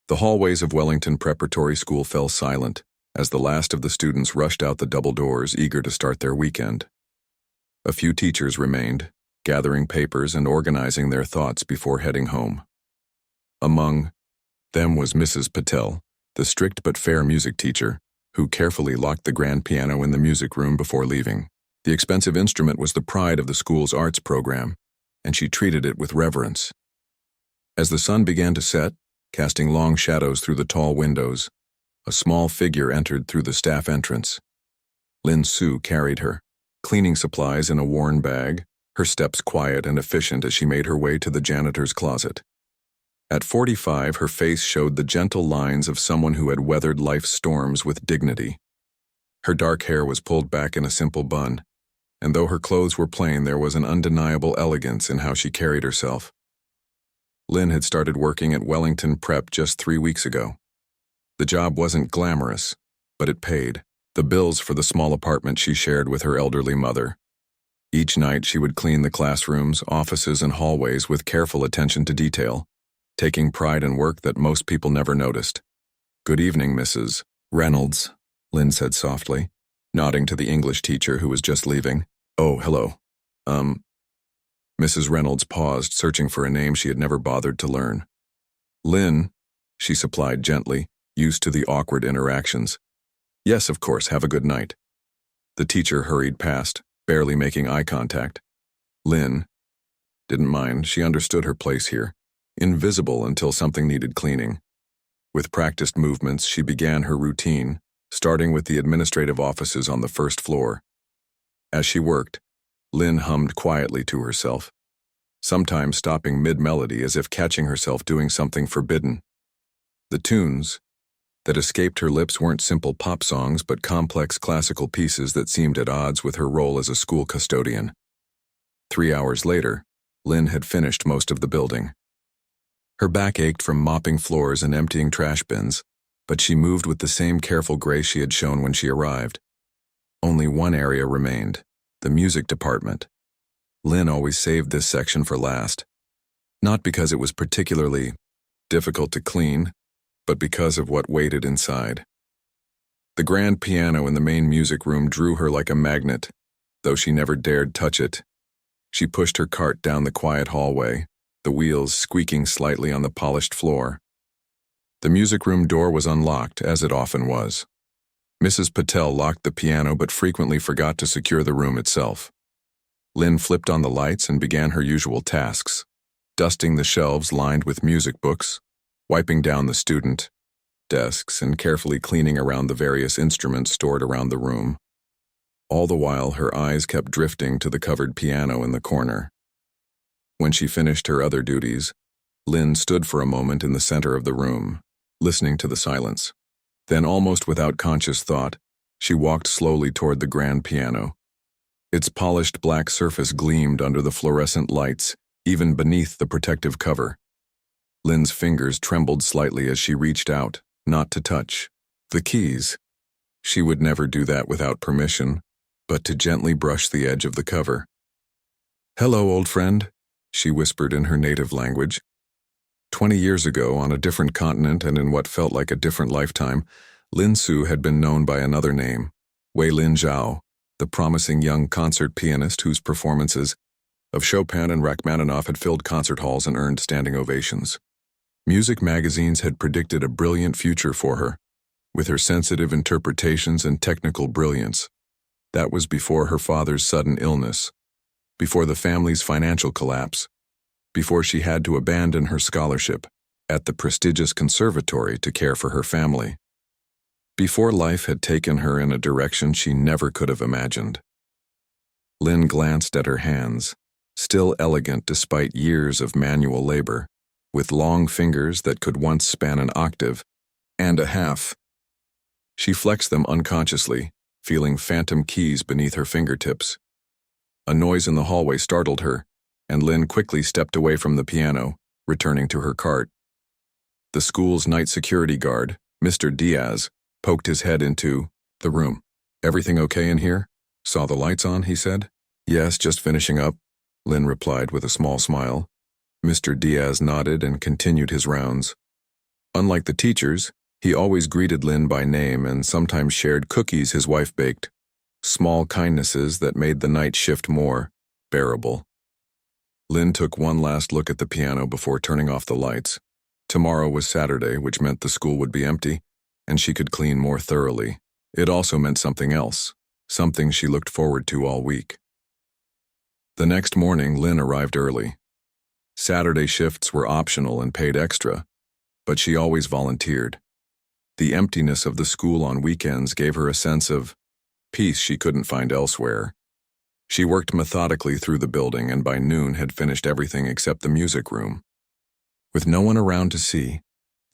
The hallways of Wellington Preparatory School fell silent as the last of the students rushed out the double doors, eager to start their weekend. A few teachers remained, gathering papers and organizing their thoughts before heading home. Among them was Mrs. Patel, the strict but fair music teacher, who carefully locked the grand piano in the music room before leaving. The expensive instrument was the pride of the school's arts program, and she treated it with reverence. As the sun began to set, casting long shadows through the tall windows, a small figure entered through the staff entrance. Lin Su carried her, cleaning supplies in a worn bag, her steps quiet and efficient as she made her way to the janitor's closet. At 45, her face showed the gentle lines of someone who had weathered life's storms with dignity. Her dark hair was pulled back in a simple bun, and though her clothes were plain, there was an undeniable elegance in how she carried herself. Lin had started working at Wellington Prep just 3 weeks ago. The job wasn't glamorous, but it paid the bills for the small apartment she shared with her elderly mother. Each night she would clean the classrooms, offices, and hallways with careful attention to detail, taking pride in work that most people never noticed. "Good evening, Mrs. Reynolds," Lin said softly, nodding to the English teacher who was just leaving. "Oh, hello. Mrs. Reynolds paused, searching for a name she had never bothered to learn. "Lin," she supplied gently, used to the awkward interactions. "Yes, of course, have a good night." The teacher hurried past, barely making eye contact. Lin didn't mind. She understood her place here, invisible until something needed cleaning. With practiced movements, she began her routine, starting with the administrative offices on the first floor. As she worked, Lin hummed quietly to herself, sometimes stopping mid-melody as if catching herself doing something forbidden. The tunes that escaped her lips weren't simple pop songs, but complex classical pieces that seemed at odds with her role as a school custodian. 3 hours later, Lin had finished most of the building. Her back ached from mopping floors and emptying trash bins, but she moved with the same careful grace she had shown when she arrived. Only one area remained, the music department. Lin always saved this section for last, not because it was particularly difficult to clean, but because of what waited inside. The grand piano in the main music room drew her like a magnet, though she never dared touch it. She pushed her cart down the quiet hallway, the wheels squeaking slightly on the polished floor. The music room door was unlocked, as it often was. Mrs. Patel locked the piano but frequently forgot to secure the room itself. Lin flipped on the lights and began her usual tasks, dusting the shelves lined with music books, wiping down the student desks, and carefully cleaning around the various instruments stored around the room. All the while, her eyes kept drifting to the covered piano in the corner. When she finished her other duties, Lin stood for a moment in the center of the room, listening to the silence. Then, almost without conscious thought, she walked slowly toward the grand piano. Its polished black surface gleamed under the fluorescent lights, even beneath the protective cover. Lin's fingers trembled slightly as she reached out, not to touch the keys. She would never do that without permission, but to gently brush the edge of the cover. "Hello, old friend," she whispered in her native language. 20 years ago, on a different continent and in what felt like a different lifetime, Lin Su had been known by another name, Wei Lin Zhao, the promising young concert pianist whose performances of Chopin and Rachmaninoff had filled concert halls and earned standing ovations. Music magazines had predicted a brilliant future for her, with her sensitive interpretations and technical brilliance. That was before her father's sudden illness, before the family's financial collapse, before she had to abandon her scholarship at the prestigious conservatory to care for her family, before life had taken her in a direction she never could have imagined. Lin glanced at her hands, still elegant despite years of manual labor, with long fingers that could once span an octave and a half. She flexed them unconsciously, feeling phantom keys beneath her fingertips. A noise in the hallway startled her, and Lin quickly stepped away from the piano, returning to her cart. The school's night security guard, Mr. Diaz, poked his head into the room. "Everything okay in here? Saw the lights on," he said. "Yes, just finishing up," Lin replied with a small smile. Mr. Diaz nodded and continued his rounds. Unlike the teachers, he always greeted Lynn by name and sometimes shared cookies his wife baked, small kindnesses that made the night shift more bearable. Lynn took one last look at the piano before turning off the lights. Tomorrow was Saturday, which meant the school would be empty, and she could clean more thoroughly. It also meant something else, something she looked forward to all week. The next morning, Lynn arrived early. Saturday shifts were optional and paid extra, but she always volunteered. The emptiness of the school on weekends gave her a sense of peace she couldn't find elsewhere. She worked methodically through the building and by noon had finished everything except the music room. With no one around to see,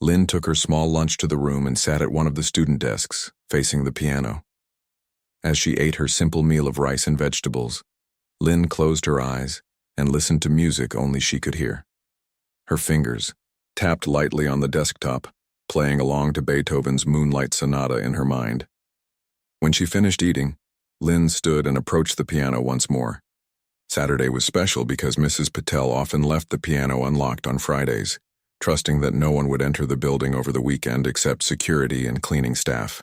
Lynn took her small lunch to the room and sat at one of the student desks, facing the piano. As she ate her simple meal of rice and vegetables, Lynn closed her eyes and listened to music only she could hear. Her fingers tapped lightly on the desktop, playing along to Beethoven's Moonlight Sonata in her mind. When she finished eating, Lynn stood and approached the piano once more. Saturday was special because Mrs. Patel often left the piano unlocked on Fridays, trusting that no one would enter the building over the weekend except security and cleaning staff.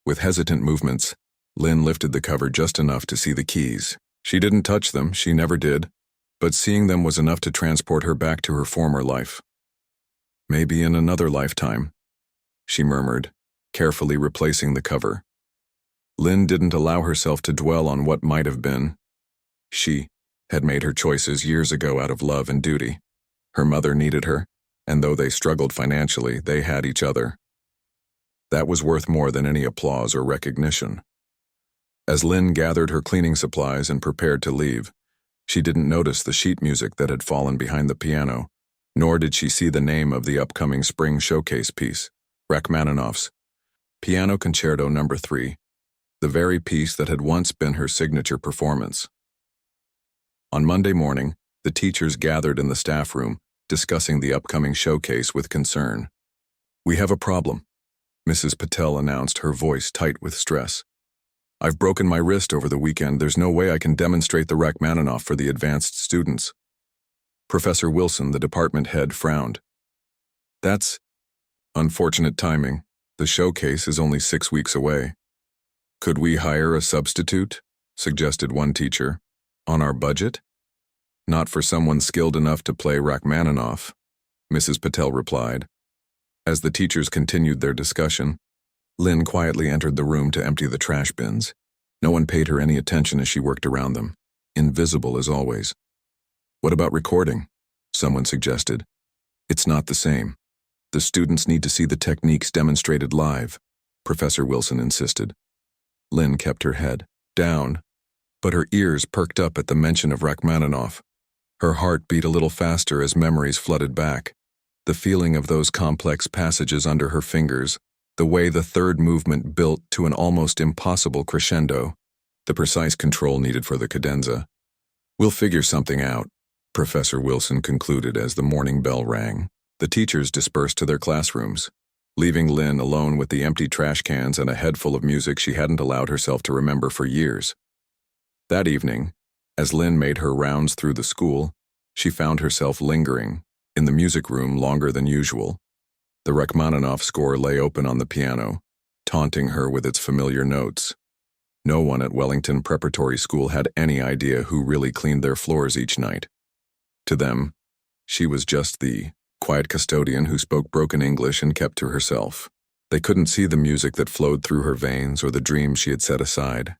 With hesitant movements, Lynn lifted the cover just enough to see the keys. She didn't touch them, she never did, but seeing them was enough to transport her back to her former life. Maybe in another lifetime, she murmured, carefully replacing the cover. Lynn didn't allow herself to dwell on what might have been. She had made her choices years ago out of love and duty. Her mother needed her, and though they struggled financially, they had each other. That was worth more than any applause or recognition. As Lynn gathered her cleaning supplies and prepared to leave, she didn't notice the sheet music that had fallen behind the piano, nor did she see the name of the upcoming spring showcase piece, Rachmaninoff's Piano Concerto No. 3, the very piece that had once been her signature performance. On Monday morning, the teachers gathered in the staff room, discussing the upcoming showcase with concern. "We have a problem," Mrs. Patel announced, her voice tight with stress. "I've broken my wrist over the weekend. There's no way I can demonstrate the Rachmaninoff for the advanced students." Professor Wilson, the department head, frowned. "That's unfortunate timing. The showcase is only 6 weeks away." "Could we hire a substitute?" suggested one teacher. "On our budget?" "Not for someone skilled enough to play Rachmaninoff," Mrs. Patel replied. As the teachers continued their discussion, Lynn quietly entered the room to empty the trash bins. No one paid her any attention as she worked around them, invisible as always. "What about recording?" someone suggested. "It's not the same. The students need to see the techniques demonstrated live," Professor Wilson insisted. Lynn kept her head down, but her ears perked up at the mention of Rachmaninoff. Her heart beat a little faster as memories flooded back. The feeling of those complex passages under her fingers, the way the third movement built to an almost impossible crescendo, the precise control needed for the cadenza. "We'll figure something out," Professor Wilson concluded as the morning bell rang. The teachers dispersed to their classrooms, leaving Lynn alone with the empty trash cans and a head full of music she hadn't allowed herself to remember for years. That evening, as Lynn made her rounds through the school, she found herself lingering in the music room longer than usual. The Rachmaninoff score lay open on the piano, taunting her with its familiar notes. No one at Wellington Preparatory School had any idea who really cleaned their floors each night. To them, she was just the quiet custodian who spoke broken English and kept to herself. They couldn't see the music that flowed through her veins or the dreams she had set aside.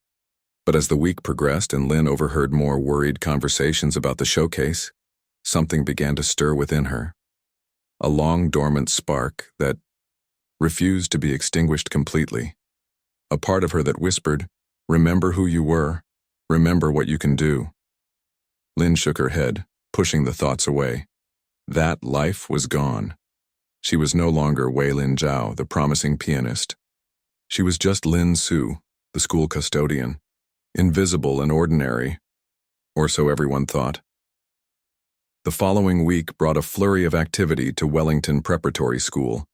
But as the week progressed and Lynn overheard more worried conversations about the showcase, something began to stir within her. A long dormant spark that refused to be extinguished completely. A part of her that whispered, "Remember who you were. Remember what you can do." Lynn shook her head, pushing the thoughts away. That life was gone. She was no longer Wei Lin Zhao, the promising pianist. She was just Lin Su, the school custodian, invisible and ordinary, or so everyone thought. The following week brought a flurry of activity to Wellington Preparatory School.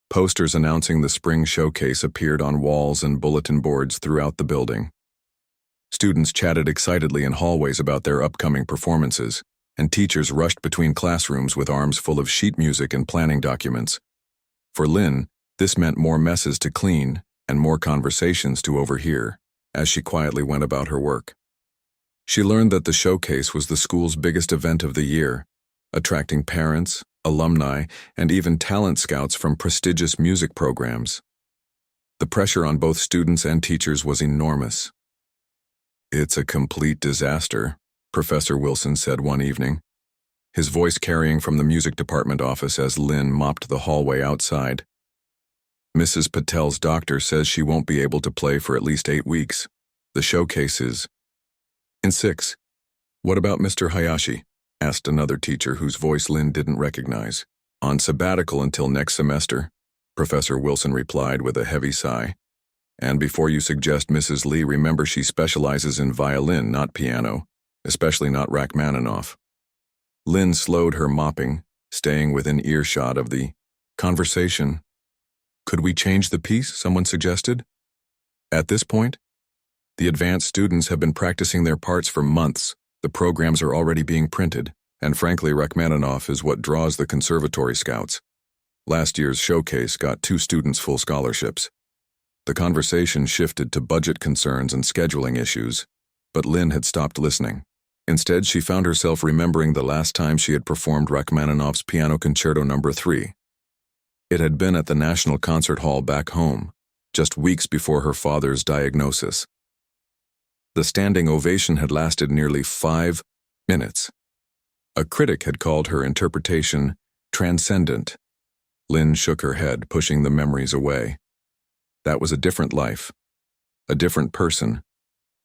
Posters announcing the spring showcase appeared on walls and bulletin boards throughout the building. Students chatted excitedly in hallways about their upcoming performances, and teachers rushed between classrooms with arms full of sheet music and planning documents. For Lynn, this meant more messes to clean and more conversations to overhear as she quietly went about her work. She learned that the showcase was the school's biggest event of the year, attracting parents, alumni, and even talent scouts from prestigious music programs. The pressure on both students and teachers was enormous. "It's a complete disaster," Professor Wilson said one evening, his voice carrying from the music department office as Lynn mopped the hallway outside. "Mrs. Patel's doctor says she won't be able to play for at least 8 weeks. The showcase is in 6. What about Mr. Hayashi?" asked another teacher whose voice Lynn didn't recognize. "On sabbatical until next semester," Professor Wilson replied with a heavy sigh. "And before you suggest Mrs. Lee, remember she specializes in violin, not piano, especially not Rachmaninoff." Lynn slowed her mopping, staying within earshot of the conversation. "Could we change the piece?" someone suggested. At this point, the advanced students have been practicing their parts for months. The programs are already being printed, and frankly, Rachmaninoff is what draws the conservatory scouts. Last year's showcase got 2 students full scholarships. The conversation shifted to budget concerns and scheduling issues, but Lynn had stopped listening. Instead, she found herself remembering the last time she had performed Rachmaninoff's Piano Concerto No. 3. It had been at the National Concert Hall back home, just weeks before her father's diagnosis. The standing ovation had lasted nearly 5 minutes. A critic had called her interpretation transcendent. Lynn shook her head, pushing the memories away. That was a different life, a different person.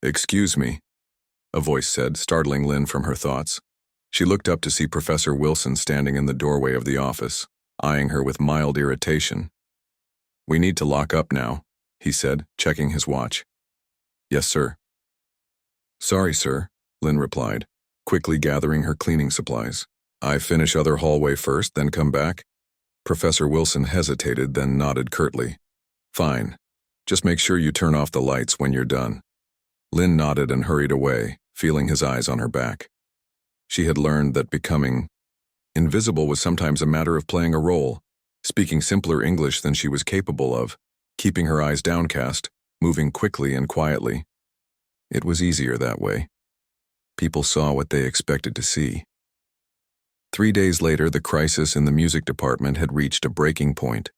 "Excuse me," a voice said, startling Lynn from her thoughts. She looked up to see Professor Wilson standing in the doorway of the office, eyeing her with mild irritation. "We need to lock up now," he said, checking his watch. "Yes, sir." "Sorry, sir," Lynn replied, quickly gathering her cleaning supplies. "I finish other hallway first, then come back?" Professor Wilson hesitated, then nodded curtly. "Fine. Just make sure you turn off the lights when you're done." Lynn nodded and hurried away, feeling his eyes on her back. She had learned that becoming invisible was sometimes a matter of playing a role, speaking simpler English than she was capable of, keeping her eyes downcast, moving quickly and quietly. It was easier that way. People saw what they expected to see. 3 days later, the crisis in the music department had reached a breaking point.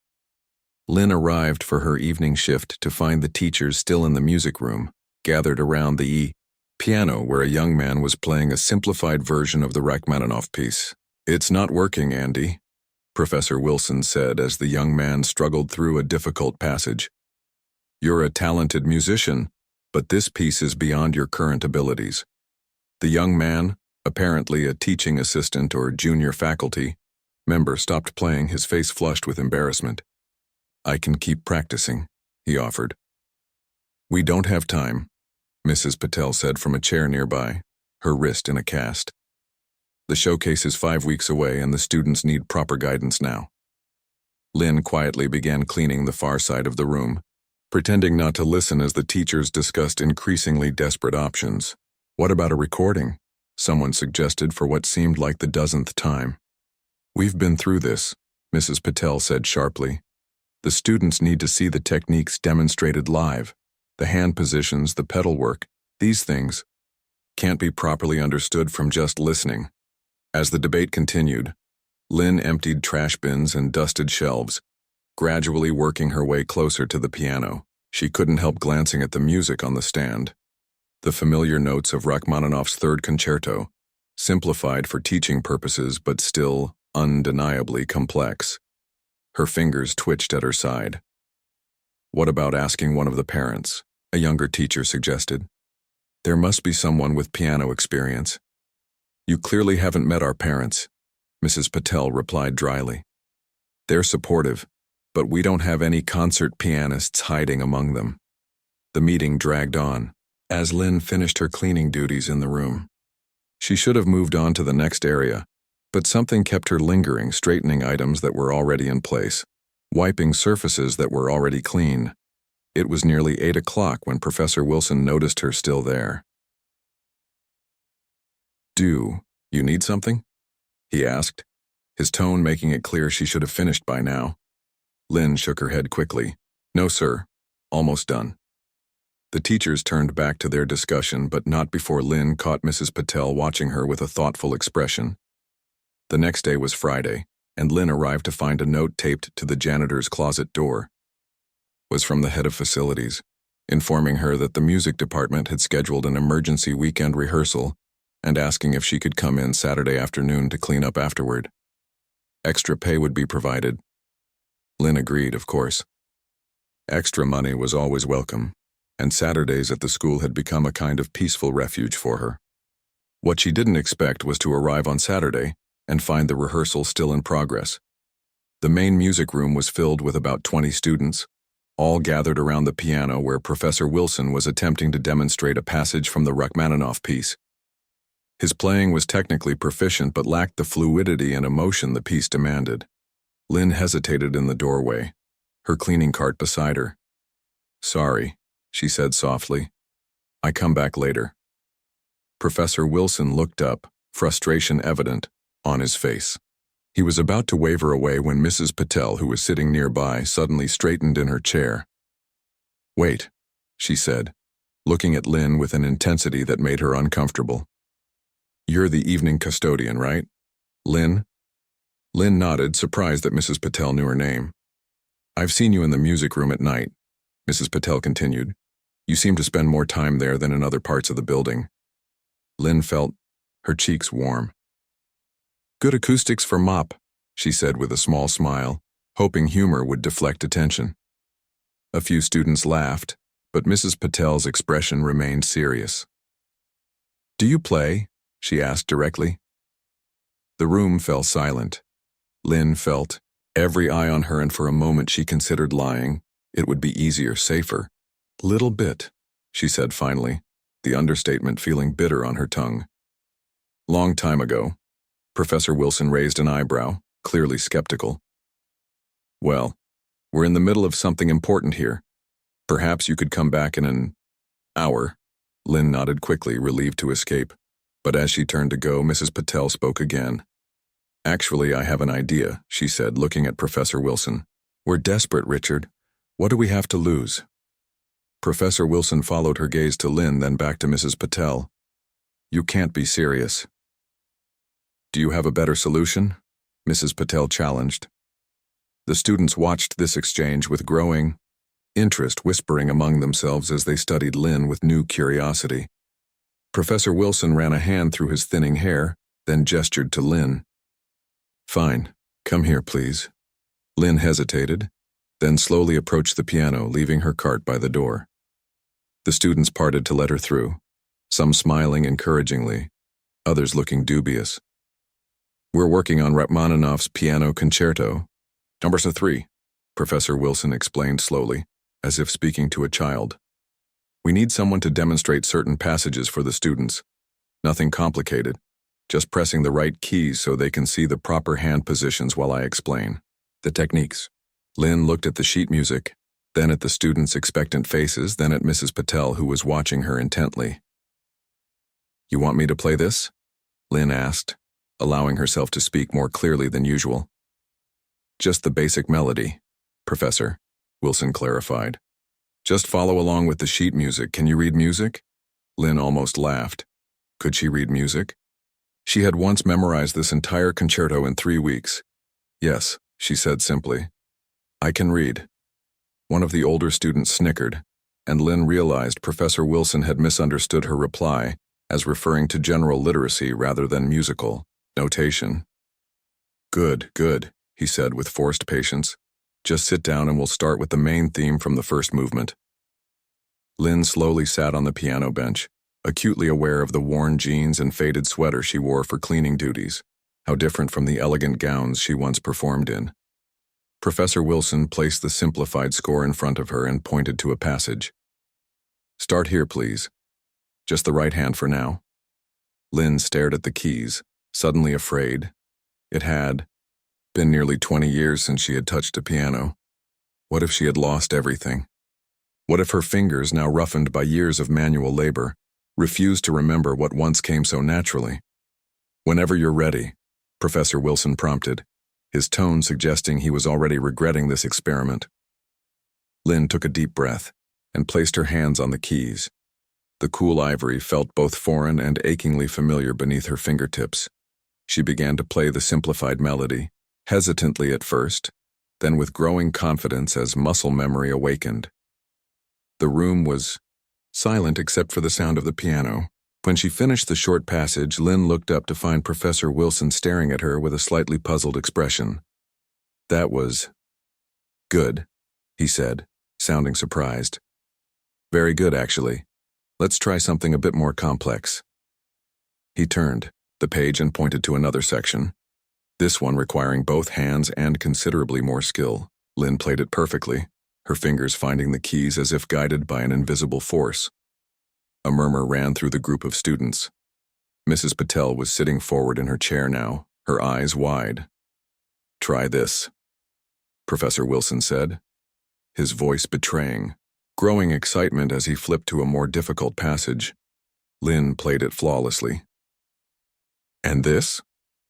Lynn arrived for her evening shift to find the teachers still in the music room, gathered around the piano where a young man was playing a simplified version of the Rachmaninoff piece. "It's not working, Andy," Professor Wilson said as the young man struggled through a difficult passage. "You're a talented musician, but this piece is beyond your current abilities." The young man, apparently a teaching assistant or junior faculty member, stopped playing, his face flushed with embarrassment. "I can keep practicing," he offered. "We don't have time," Mrs. Patel said from a chair nearby, her wrist in a cast. "The showcase is 5 weeks away and the students need proper guidance now." Lynn quietly began cleaning the far side of the room, pretending not to listen as the teachers discussed increasingly desperate options. "What about a recording?" someone suggested for what seemed like the dozenth time. "We've been through this," Mrs. Patel said sharply. "The students need to see the techniques demonstrated live. The hand positions, the pedal work, these things can't be properly understood from just listening." As the debate continued, Lynn emptied trash bins and dusted shelves, gradually working her way closer to the piano. She couldn't help glancing at the music on the stand. The familiar notes of Rachmaninoff's Third Concerto, simplified for teaching purposes but still undeniably complex. Her fingers twitched at her side. "What about asking one of the parents?" a younger teacher suggested. "There must be someone with piano experience." "You clearly haven't met our parents," Mrs. Patel replied dryly. "They're supportive, but we don't have any concert pianists hiding among them." The meeting dragged on as Lynn finished her cleaning duties in the room. She should have moved on to the next area, but something kept her lingering, straightening items that were already in place, wiping surfaces that were already clean. It was nearly 8 o'clock when Professor Wilson noticed her still there. "Do You need something? He asked, his tone making it clear she should have finished by now. Lynn shook her head quickly. No, sir. Almost done. The teachers turned back to their discussion, but not before Lynn caught Mrs. Patel watching her with a thoughtful expression. The next day was Friday, and Lynn arrived to find a note taped to the janitor's closet door. It was from the head of facilities, informing her that the music department had scheduled an emergency weekend rehearsal and asking if she could come in Saturday afternoon to clean up afterward. Extra pay would be provided. Lynn agreed, of course. Extra money was always welcome, and Saturdays at the school had become a kind of peaceful refuge for her. What she didn't expect was to arrive on Saturday and find the rehearsal still in progress. The main music room was filled with about 20 students, all gathered around the piano where Professor Wilson was attempting to demonstrate a passage from the Rachmaninoff piece. His playing was technically proficient but lacked the fluidity and emotion the piece demanded. Lynn hesitated in the doorway, her cleaning cart beside her. Sorry, she said softly. I come back later. Professor Wilson looked up, frustration evident on his face. He was about to wave her away when Mrs. Patel, who was sitting nearby, suddenly straightened in her chair. Wait, she said, looking at Lynn with an intensity that made her uncomfortable. You're the evening custodian, right? Lynn? Lynn nodded, surprised that Mrs. Patel knew her name. I've seen you in the music room at night, Mrs. Patel continued. You seem to spend more time there than in other parts of the building. Lynn felt her cheeks warm. Good acoustics for mop, she said with a small smile, hoping humor would deflect attention. A few students laughed, but Mrs. Patel's expression remained serious. Do you play? She asked directly. The room fell silent. Lynn felt every eye on her, and for a moment she considered lying. It would be easier, safer. Little bit, she said finally, the understatement feeling bitter on her tongue. Long time ago. Professor Wilson raised an eyebrow, clearly skeptical. Well, we're in the middle of something important here. Perhaps you could come back in an hour. Lynn nodded quickly, relieved to escape. But as she turned to go, Mrs. Patel spoke again. Actually, I have an idea, she said, looking at Professor Wilson. We're desperate, Richard. What do we have to lose? Professor Wilson followed her gaze to Lynn, then back to Mrs. Patel. You can't be serious. Do you have a better solution? Mrs. Patel challenged. The students watched this exchange with growing interest, whispering among themselves as they studied Lynn with new curiosity. Professor Wilson ran a hand through his thinning hair, then gestured to Lynn. Fine, come here, please. Lynn hesitated, then slowly approached the piano, leaving her cart by the door. The students parted to let her through, some smiling encouragingly, others looking dubious. We're working on Rachmaninoff's Piano Concerto, number 3, Professor Wilson explained slowly, as if speaking to a child. We need someone to demonstrate certain passages for the students. Nothing complicated, just pressing the right keys so they can see the proper hand positions while I explain the techniques. Lynn looked at the sheet music, then at the students' expectant faces, then at Mrs. Patel, who was watching her intently. You want me to play this? Lynn asked, allowing herself to speak more clearly than usual. Just the basic melody, Professor, Wilson clarified. Just follow along with the sheet music. Can you read music? Lynn almost laughed. Could she read music? She had once memorized this entire concerto in 3 weeks. Yes, she said simply. I can read. One of the older students snickered, and Lynn realized Professor Wilson had misunderstood her reply as referring to general literacy rather than musical notation. Good, he said with forced patience. Just sit down and we'll start with the main theme from the first movement. Lynn slowly sat on the piano bench, acutely aware of the worn jeans and faded sweater she wore for cleaning duties, how different from the elegant gowns she once performed in. Professor Wilson placed the simplified score in front of her and pointed to a passage. Start here, please. Just the right hand for now. Lynn stared at the keys, suddenly afraid. It had been nearly 20 years since she had touched a piano. What if she had lost everything? What if her fingers, now roughened by years of manual labor, refused to remember what once came so naturally? Whenever you're ready, Professor Wilson prompted, his tone suggesting he was already regretting this experiment. Lynn took a deep breath and placed her hands on the keys. The cool ivory felt both foreign and achingly familiar beneath her fingertips. She began to play the simplified melody, hesitantly at first, then with growing confidence as muscle memory awakened. The room was silent except for the sound of the piano. When she finished the short passage, Lynn looked up to find Professor Wilson staring at her with a slightly puzzled expression. "That was good," he said, sounding surprised. "Very good, actually. Let's try something a bit more complex." He turned the page and pointed to another section, this one requiring both hands and considerably more skill. Lynn played it perfectly, her fingers finding the keys as if guided by an invisible force. A murmur ran through the group of students. Mrs. Patel was sitting forward in her chair now, her eyes wide. "Try this," Professor Wilson said, his voice betraying growing excitement as he flipped to a more difficult passage. Lynn played it flawlessly. "And this?"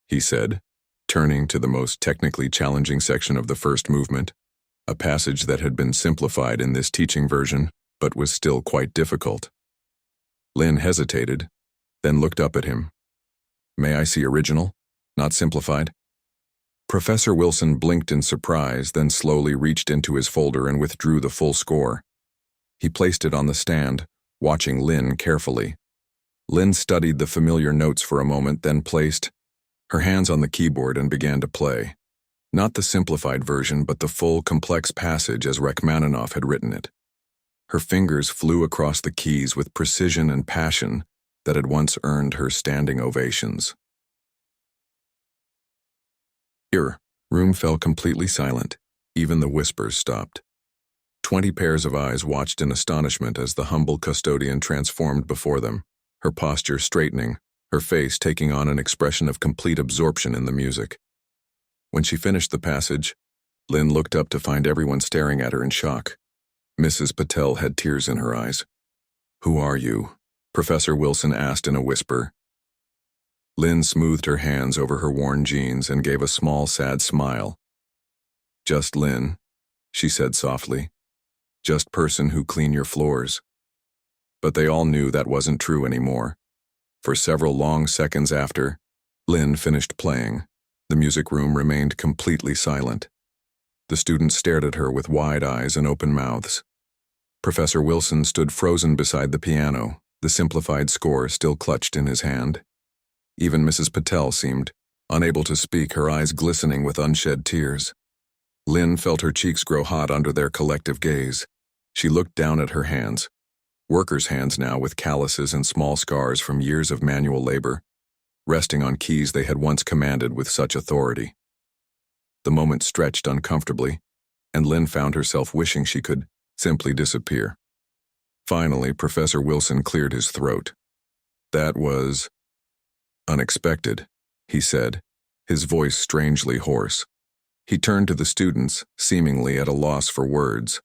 he said, turning to the most technically challenging section of the first movement, a passage that had been simplified in this teaching version, but was still quite difficult. Lynn hesitated, then looked up at him. "May I see original, not simplified?" Professor Wilson blinked in surprise, then slowly reached into his folder and withdrew the full score. He placed it on the stand, watching Lynn carefully. Lynn studied the familiar notes for a moment, then placed her hands on the keyboard and began to play. Not the simplified version, but the full, complex passage as Rachmaninoff had written it. Her fingers flew across the keys with precision and passion that had once earned her standing ovations. Here, room fell completely silent. Even the whispers stopped. 20 pairs of eyes watched in astonishment as the humble custodian transformed before them, her posture straightening, her face taking on an expression of complete absorption in the music. When she finished the passage, Lynn looked up to find everyone staring at her in shock. Mrs. Patel had tears in her eyes. "Who are you?" Professor Wilson asked in a whisper. Lynn smoothed her hands over her worn jeans and gave a small, sad smile. "Just Lynn," she said softly. "Just person who clean your floors." But they all knew that wasn't true anymore. For several long seconds after Lynn finished playing, the music room remained completely silent. The students stared at her with wide eyes and open mouths. Professor Wilson stood frozen beside the piano, the simplified score still clutched in his hand. Even Mrs. Patel seemed unable to speak, her eyes glistening with unshed tears. Lynn felt her cheeks grow hot under their collective gaze. She looked down at her hands, workers' hands now with calluses and small scars from years of manual labor, resting on keys they had once commanded with such authority. The moment stretched uncomfortably, and Lynn found herself wishing she could simply disappear. Finally, Professor Wilson cleared his throat. "That was unexpected," he said, his voice strangely hoarse. He turned to the students, seemingly at a loss for words.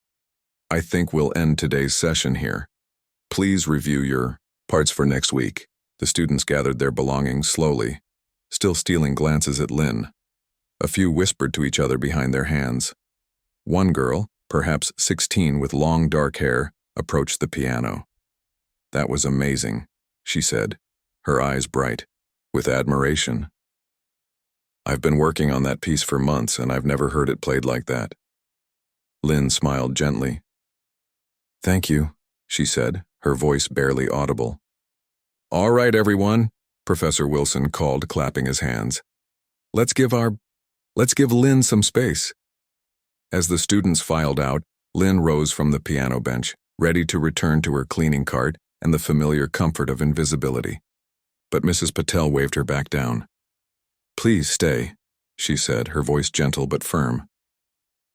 "I think we'll end today's session here. Please review your parts for next week." The students gathered their belongings slowly, still stealing glances at Lynn. A few whispered to each other behind their hands. One girl, perhaps 16 with long dark hair, approached the piano. "That was amazing," she said, her eyes bright with admiration. "I've been working on that piece for months and I've never heard it played like that." Lynn smiled gently. "Thank you," she said, her voice barely audible. "All right, everyone," Professor Wilson called, clapping his hands. Let's give Lynn some space." As the students filed out, Lynn rose from the piano bench, ready to return to her cleaning cart and the familiar comfort of invisibility. But Mrs. Patel waved her back down. "Please stay," she said, her voice gentle but firm.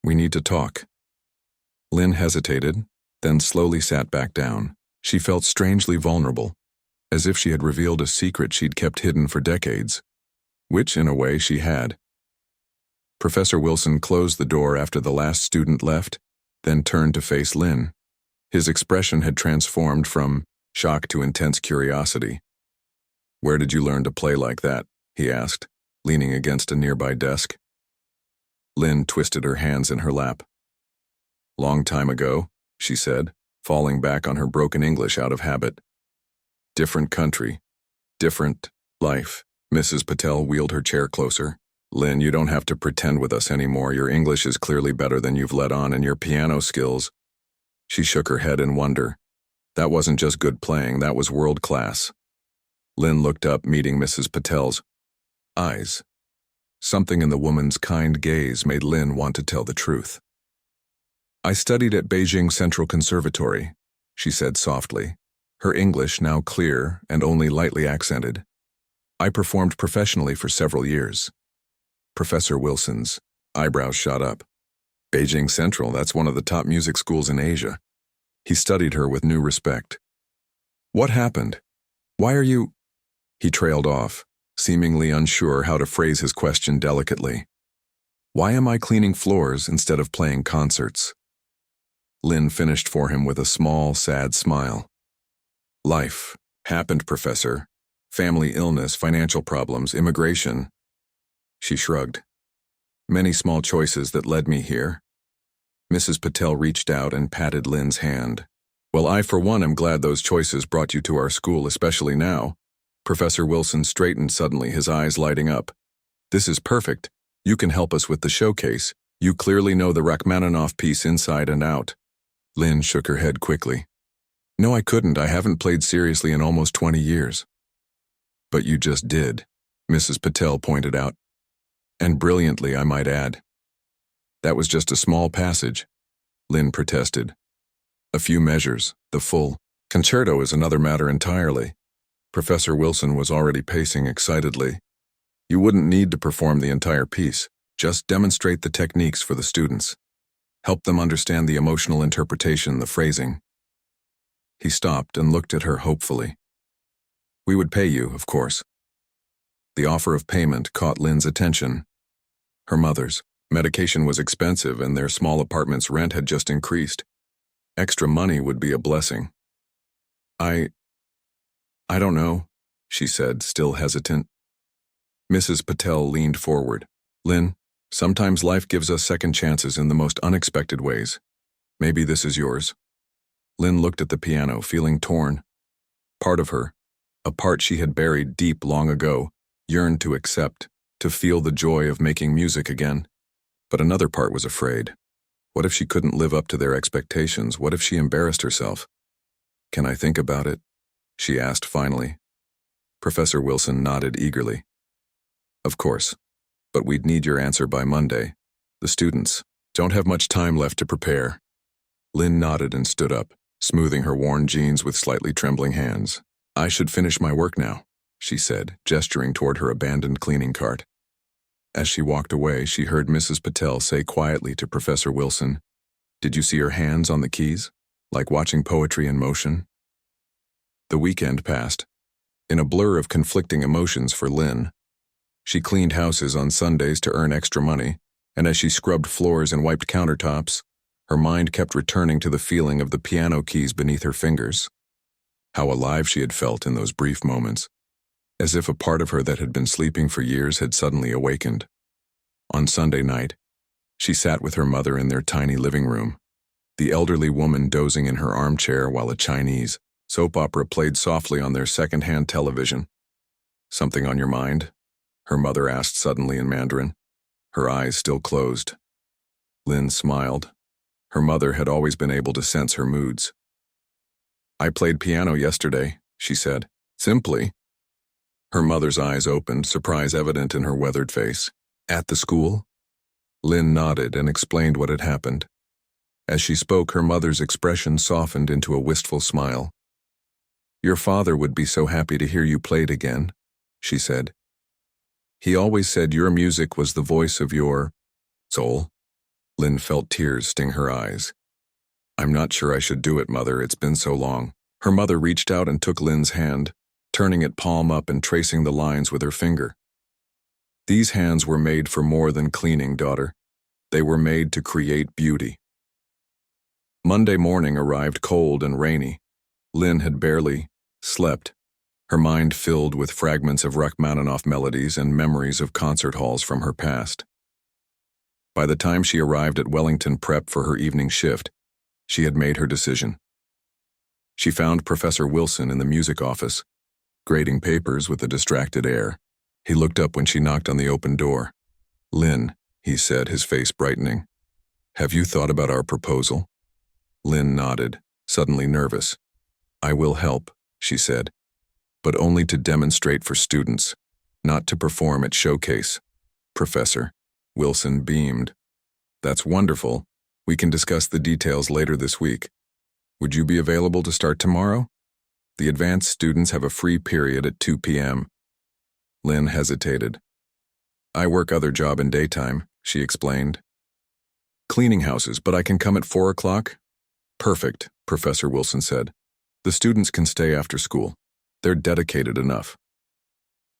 "We need to talk." Lynn hesitated, then slowly sat back down. She felt strangely vulnerable, as if she had revealed a secret she'd kept hidden for decades, which, in a way, she had. Professor Wilson closed the door after the last student left, then turned to face Lynn. His expression had transformed from shock to intense curiosity. "Where did you learn to play like that?" he asked, leaning against a nearby desk. Lynn twisted her hands in her lap. Long time ago, she said, falling back on her broken English out of habit. Different country. Different life. Mrs. Patel wheeled her chair closer. Lynn, you don't have to pretend with us anymore. Your English is clearly better than you've let on, and your piano skills. She shook her head in wonder. That wasn't just good playing, that was world class. Lynn looked up, meeting Mrs. Patel's eyes. Something in the woman's kind gaze made Lynn want to tell the truth. I studied at Beijing Central Conservatory, she said softly, her English now clear and only lightly accented. I performed professionally for several years. Professor Wilson's eyebrows shot up. Beijing Central, that's one of the top music schools in Asia. He studied her with new respect. What happened? Why are you... He trailed off, seemingly unsure how to phrase his question delicately. Why am I cleaning floors instead of playing concerts? Lynn finished for him with a small, sad smile. Life happened, Professor. Family illness, financial problems, immigration. She shrugged. Many small choices that led me here. Mrs. Patel reached out and patted Lynn's hand. Well, I for one am glad those choices brought you to our school, especially now. Professor Wilson straightened suddenly, his eyes lighting up. This is perfect. You can help us with the showcase. You clearly know the Rachmaninoff piece inside and out. Lynn shook her head quickly. No, I couldn't. I haven't played seriously in almost 20 years. But you just did, Mrs. Patel pointed out. And brilliantly, I might add. That was just a small passage, Lynn protested. A few measures, the full concerto is another matter entirely. Professor Wilson was already pacing excitedly. You wouldn't need to perform the entire piece, just demonstrate the techniques for the students. Help them understand the emotional interpretation, the phrasing. He stopped and looked at her hopefully. We would pay you, of course. The offer of payment caught Lynn's attention. Her mother's medication was expensive and their small apartment's rent had just increased. Extra money would be a blessing. I don't know, she said, still hesitant. Mrs. Patel leaned forward. Lynn, sometimes life gives us second chances in the most unexpected ways. Maybe this is yours. Lynn looked at the piano, feeling torn. Part of her, a part she had buried deep long ago, yearned to accept, to feel the joy of making music again. But another part was afraid. What if she couldn't live up to their expectations? What if she embarrassed herself? Can I think about it? She asked finally. Professor Wilson nodded eagerly. Of course, but we'd need your answer by Monday. The students don't have much time left to prepare. Lynn nodded and stood up, smoothing her worn jeans with slightly trembling hands. I should finish my work now, she said, gesturing toward her abandoned cleaning cart. As she walked away, she heard Mrs. Patel say quietly to Professor Wilson, Did you see her hands on the keys? Like watching poetry in motion? The weekend passed, in a blur of conflicting emotions for Lynn. She cleaned houses on Sundays to earn extra money, and as she scrubbed floors and wiped countertops, her mind kept returning to the feeling of the piano keys beneath her fingers. How alive she had felt in those brief moments, as if a part of her that had been sleeping for years had suddenly awakened. On Sunday night, she sat with her mother in their tiny living room, the elderly woman dozing in her armchair while a Chinese soap opera played softly on their second-hand television. Something on your mind? Her mother asked suddenly in Mandarin, her eyes still closed. Lynn smiled. Her mother had always been able to sense her moods. I played piano yesterday, she said, simply. Her mother's eyes opened, surprise evident in her weathered face. At the school? Lynn nodded and explained what had happened. As she spoke, her mother's expression softened into a wistful smile. Your father would be so happy to hear you played again, she said. He always said your music was the voice of your soul. Lynn felt tears sting her eyes. I'm not sure I should do it, Mother. It's been so long. Her mother reached out and took Lynn's hand, turning it palm up and tracing the lines with her finger. These hands were made for more than cleaning, daughter. They were made to create beauty. Monday morning arrived cold and rainy. Lynn had barely slept. her mind filled with fragments of Rachmaninoff melodies and memories of concert halls from her past. By the time she arrived at Wellington Prep for her evening shift, she had made her decision. She found Professor Wilson in the music office, grading papers with a distracted air. He looked up when she knocked on the open door. "Lynn," he said, his face brightening. "Have you thought about our proposal?" Lynn nodded, suddenly nervous. "I will help," she said, "but only to demonstrate for students, not to perform at showcase." "Professor," Wilson beamed. "That's wonderful. We can discuss the details later this week. Would you be available to start tomorrow? The advanced students have a free period at 2 p.m. Lynn hesitated. "I work other job in daytime," she explained. "Cleaning houses, but I can come at 4 o'clock? "Perfect," Professor Wilson said. "The students can stay after school. They're dedicated enough."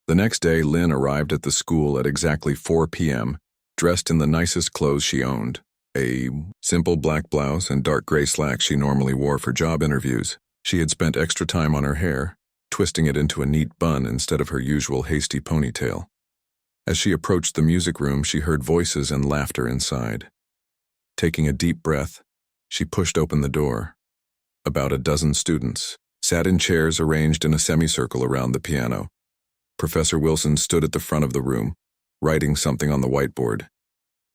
The next day, Lynn arrived at the school at exactly 4 p.m., dressed in the nicest clothes she owned, a simple black blouse and dark gray slacks she normally wore for job interviews. She had spent extra time on her hair, twisting it into a neat bun instead of her usual hasty ponytail. As she approached the music room, she heard voices and laughter inside. Taking a deep breath, she pushed open the door. About a dozen students sat in chairs arranged in a semicircle around the piano. Professor Wilson stood at the front of the room, writing something on the whiteboard.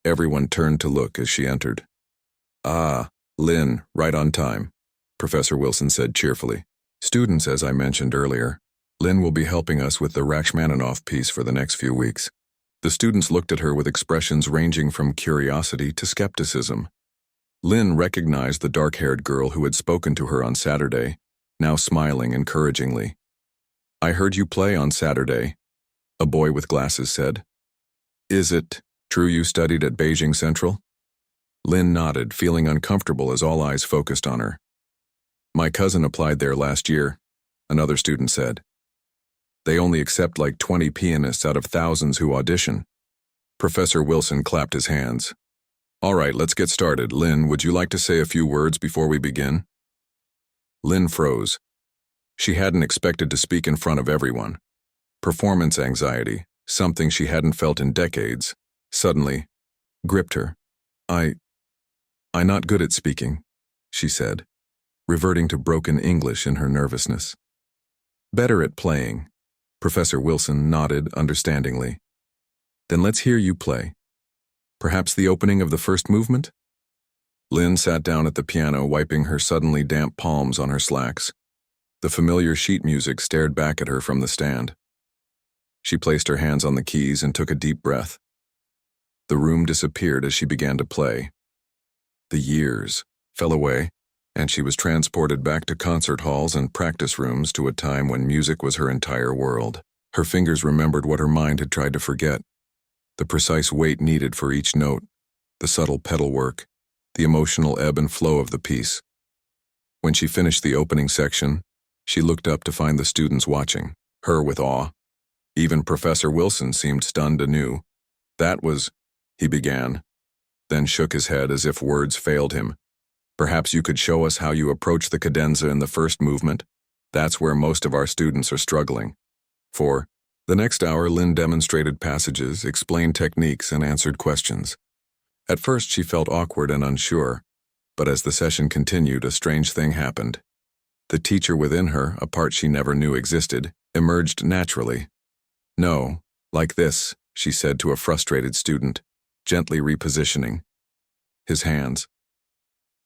Everyone turned to look as she entered. "Ah, Lynn, right on time," Professor Wilson said cheerfully. "Students, as I mentioned earlier, Lynn will be helping us with the Rachmaninoff piece for the next few weeks." The students looked at her with expressions ranging from curiosity to skepticism. Lynn recognized the dark-haired girl who had spoken to her on Saturday, now smiling encouragingly. "I heard you play on Saturday," a boy with glasses said. "Is it true you studied at Beijing Central?" Lynn nodded, feeling uncomfortable as all eyes focused on her. "My cousin applied there last year," another student said. "They only accept like 20 pianists out of thousands who audition." Professor Wilson clapped his hands. "All right, let's get started. Lynn, would you like to say a few words before we begin?" Lynn froze. She hadn't expected to speak in front of everyone. Performance anxiety, something she hadn't felt in decades, suddenly gripped her. I'm not good at speaking," she said, reverting to broken English in her nervousness. "Better at playing." Professor Wilson nodded understandingly. "Then let's hear you play. Perhaps the opening of the first movement?" Lynn sat down at the piano, wiping her suddenly damp palms on her slacks. The familiar sheet music stared back at her from the stand. She placed her hands on the keys and took a deep breath. The room disappeared as she began to play. The years fell away, and she was transported back to concert halls and practice rooms to a time when music was her entire world. Her fingers remembered what her mind had tried to forget: the precise weight needed for each note, the subtle pedal work, the emotional ebb and flow of the piece. When she finished the opening section, she looked up to find the students watching, her with awe. Even Professor Wilson seemed stunned anew. "That was," he began, then shook his head as if words failed him. "Perhaps you could show us how you approach the cadenza in the first movement? That's where most of our students are struggling." For the next hour, Lynn demonstrated passages, explained techniques, and answered questions. At first, she felt awkward and unsure, but as the session continued, a strange thing happened. The teacher within her, a part she never knew existed, emerged naturally. "No, like this," she said to a frustrated student, gently repositioning his hands.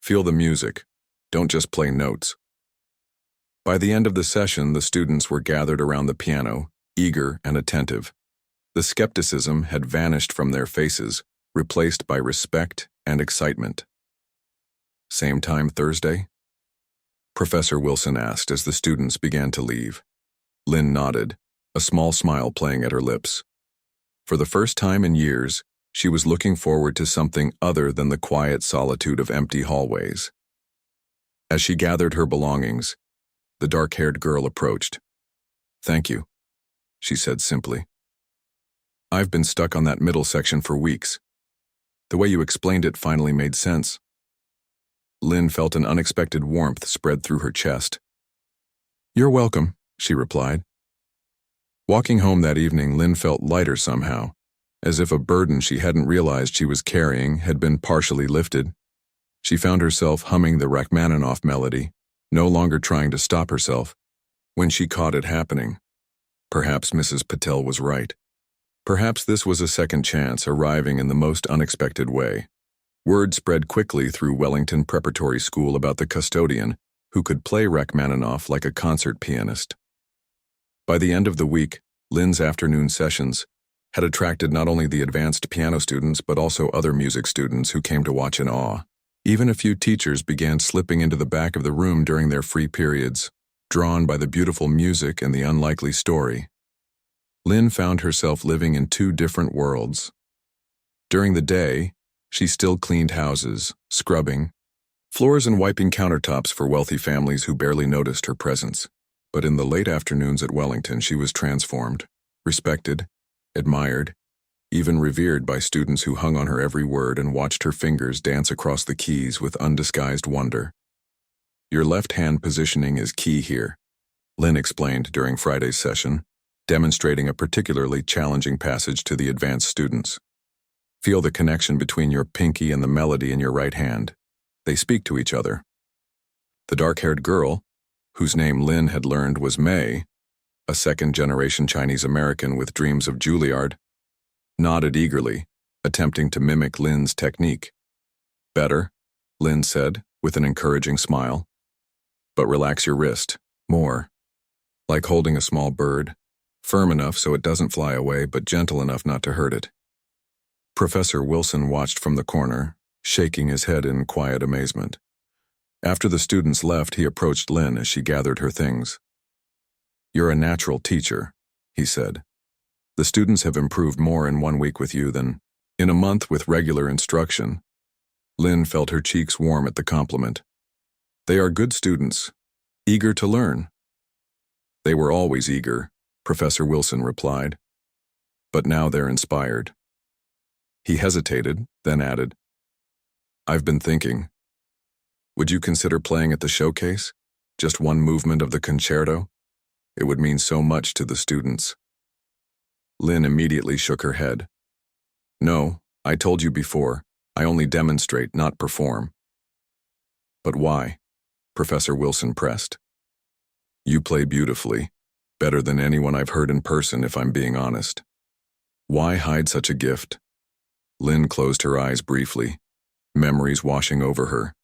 "Feel the music. Don't just play notes." By the end of the session, the students were gathered around the piano, eager and attentive. The skepticism had vanished from their faces, replaced by respect and excitement. "Same time Thursday?" Professor Wilson asked as the students began to leave. Lynn nodded, a small smile playing at her lips. For the first time in years, she was looking forward to something other than the quiet solitude of empty hallways. As she gathered her belongings, the dark-haired girl approached. "Thank you," she said simply. "I've been stuck on that middle section for weeks. The way you explained it finally made sense." Lynn felt an unexpected warmth spread through her chest. "You're welcome," she replied, Walking home that evening, Lynn felt lighter somehow, as if a burden she hadn't realized she was carrying had been partially lifted. She found herself humming the Rachmaninoff melody, no longer trying to stop herself. When she caught it happening, perhaps Mrs. Patel was right. Perhaps this was a second chance arriving in the most unexpected way. Word spread quickly through Wellington Preparatory School about the custodian who could play Rachmaninoff like a concert pianist. By the end of the week, Lynn's afternoon sessions had attracted not only the advanced piano students but also other music students who came to watch in awe. Even a few teachers began slipping into the back of the room during their free periods, drawn by the beautiful music and the unlikely story. Lynn found herself living in two different worlds. During the day, she still cleaned houses, scrubbing floors and wiping countertops for wealthy families who barely noticed her presence. But in the late afternoons at Wellington, she was transformed, respected, admired, even revered by students who hung on her every word and watched her fingers dance across the keys with undisguised wonder. "Your left-hand positioning is key here," Lynn explained during Friday's session, demonstrating a particularly challenging passage to the advanced students. "Feel the connection between your pinky and the melody in your right hand. They speak to each other." The dark-haired girl, whose name Lynn had learned was May, a second-generation Chinese-American with dreams of Juilliard, nodded eagerly, attempting to mimic Lynn's technique. "Better," Lynn said, with an encouraging smile. "But relax your wrist, more. Like holding a small bird, firm enough so it doesn't fly away, but gentle enough not to hurt it." Professor Wilson watched from the corner, shaking his head in quiet amazement. After the students left, he approached Lynn as she gathered her things. "You're a natural teacher," he said. "The students have improved more in 1 week with you than in a month with regular instruction." Lynn felt her cheeks warm at the compliment. "They are good students, eager to learn." "They were always eager," Professor Wilson replied. "But now they're inspired." He hesitated, then added, "I've been thinking. Would you consider playing at the showcase? Just one movement of the concerto? It would mean so much to the students." Lynn immediately shook her head. "No, I told you before, I only demonstrate, not perform." "But why?" Professor Wilson pressed. "You play beautifully, better than anyone I've heard in person if I'm being honest. Why hide such a gift?" Lynn closed her eyes briefly, memories washing over her.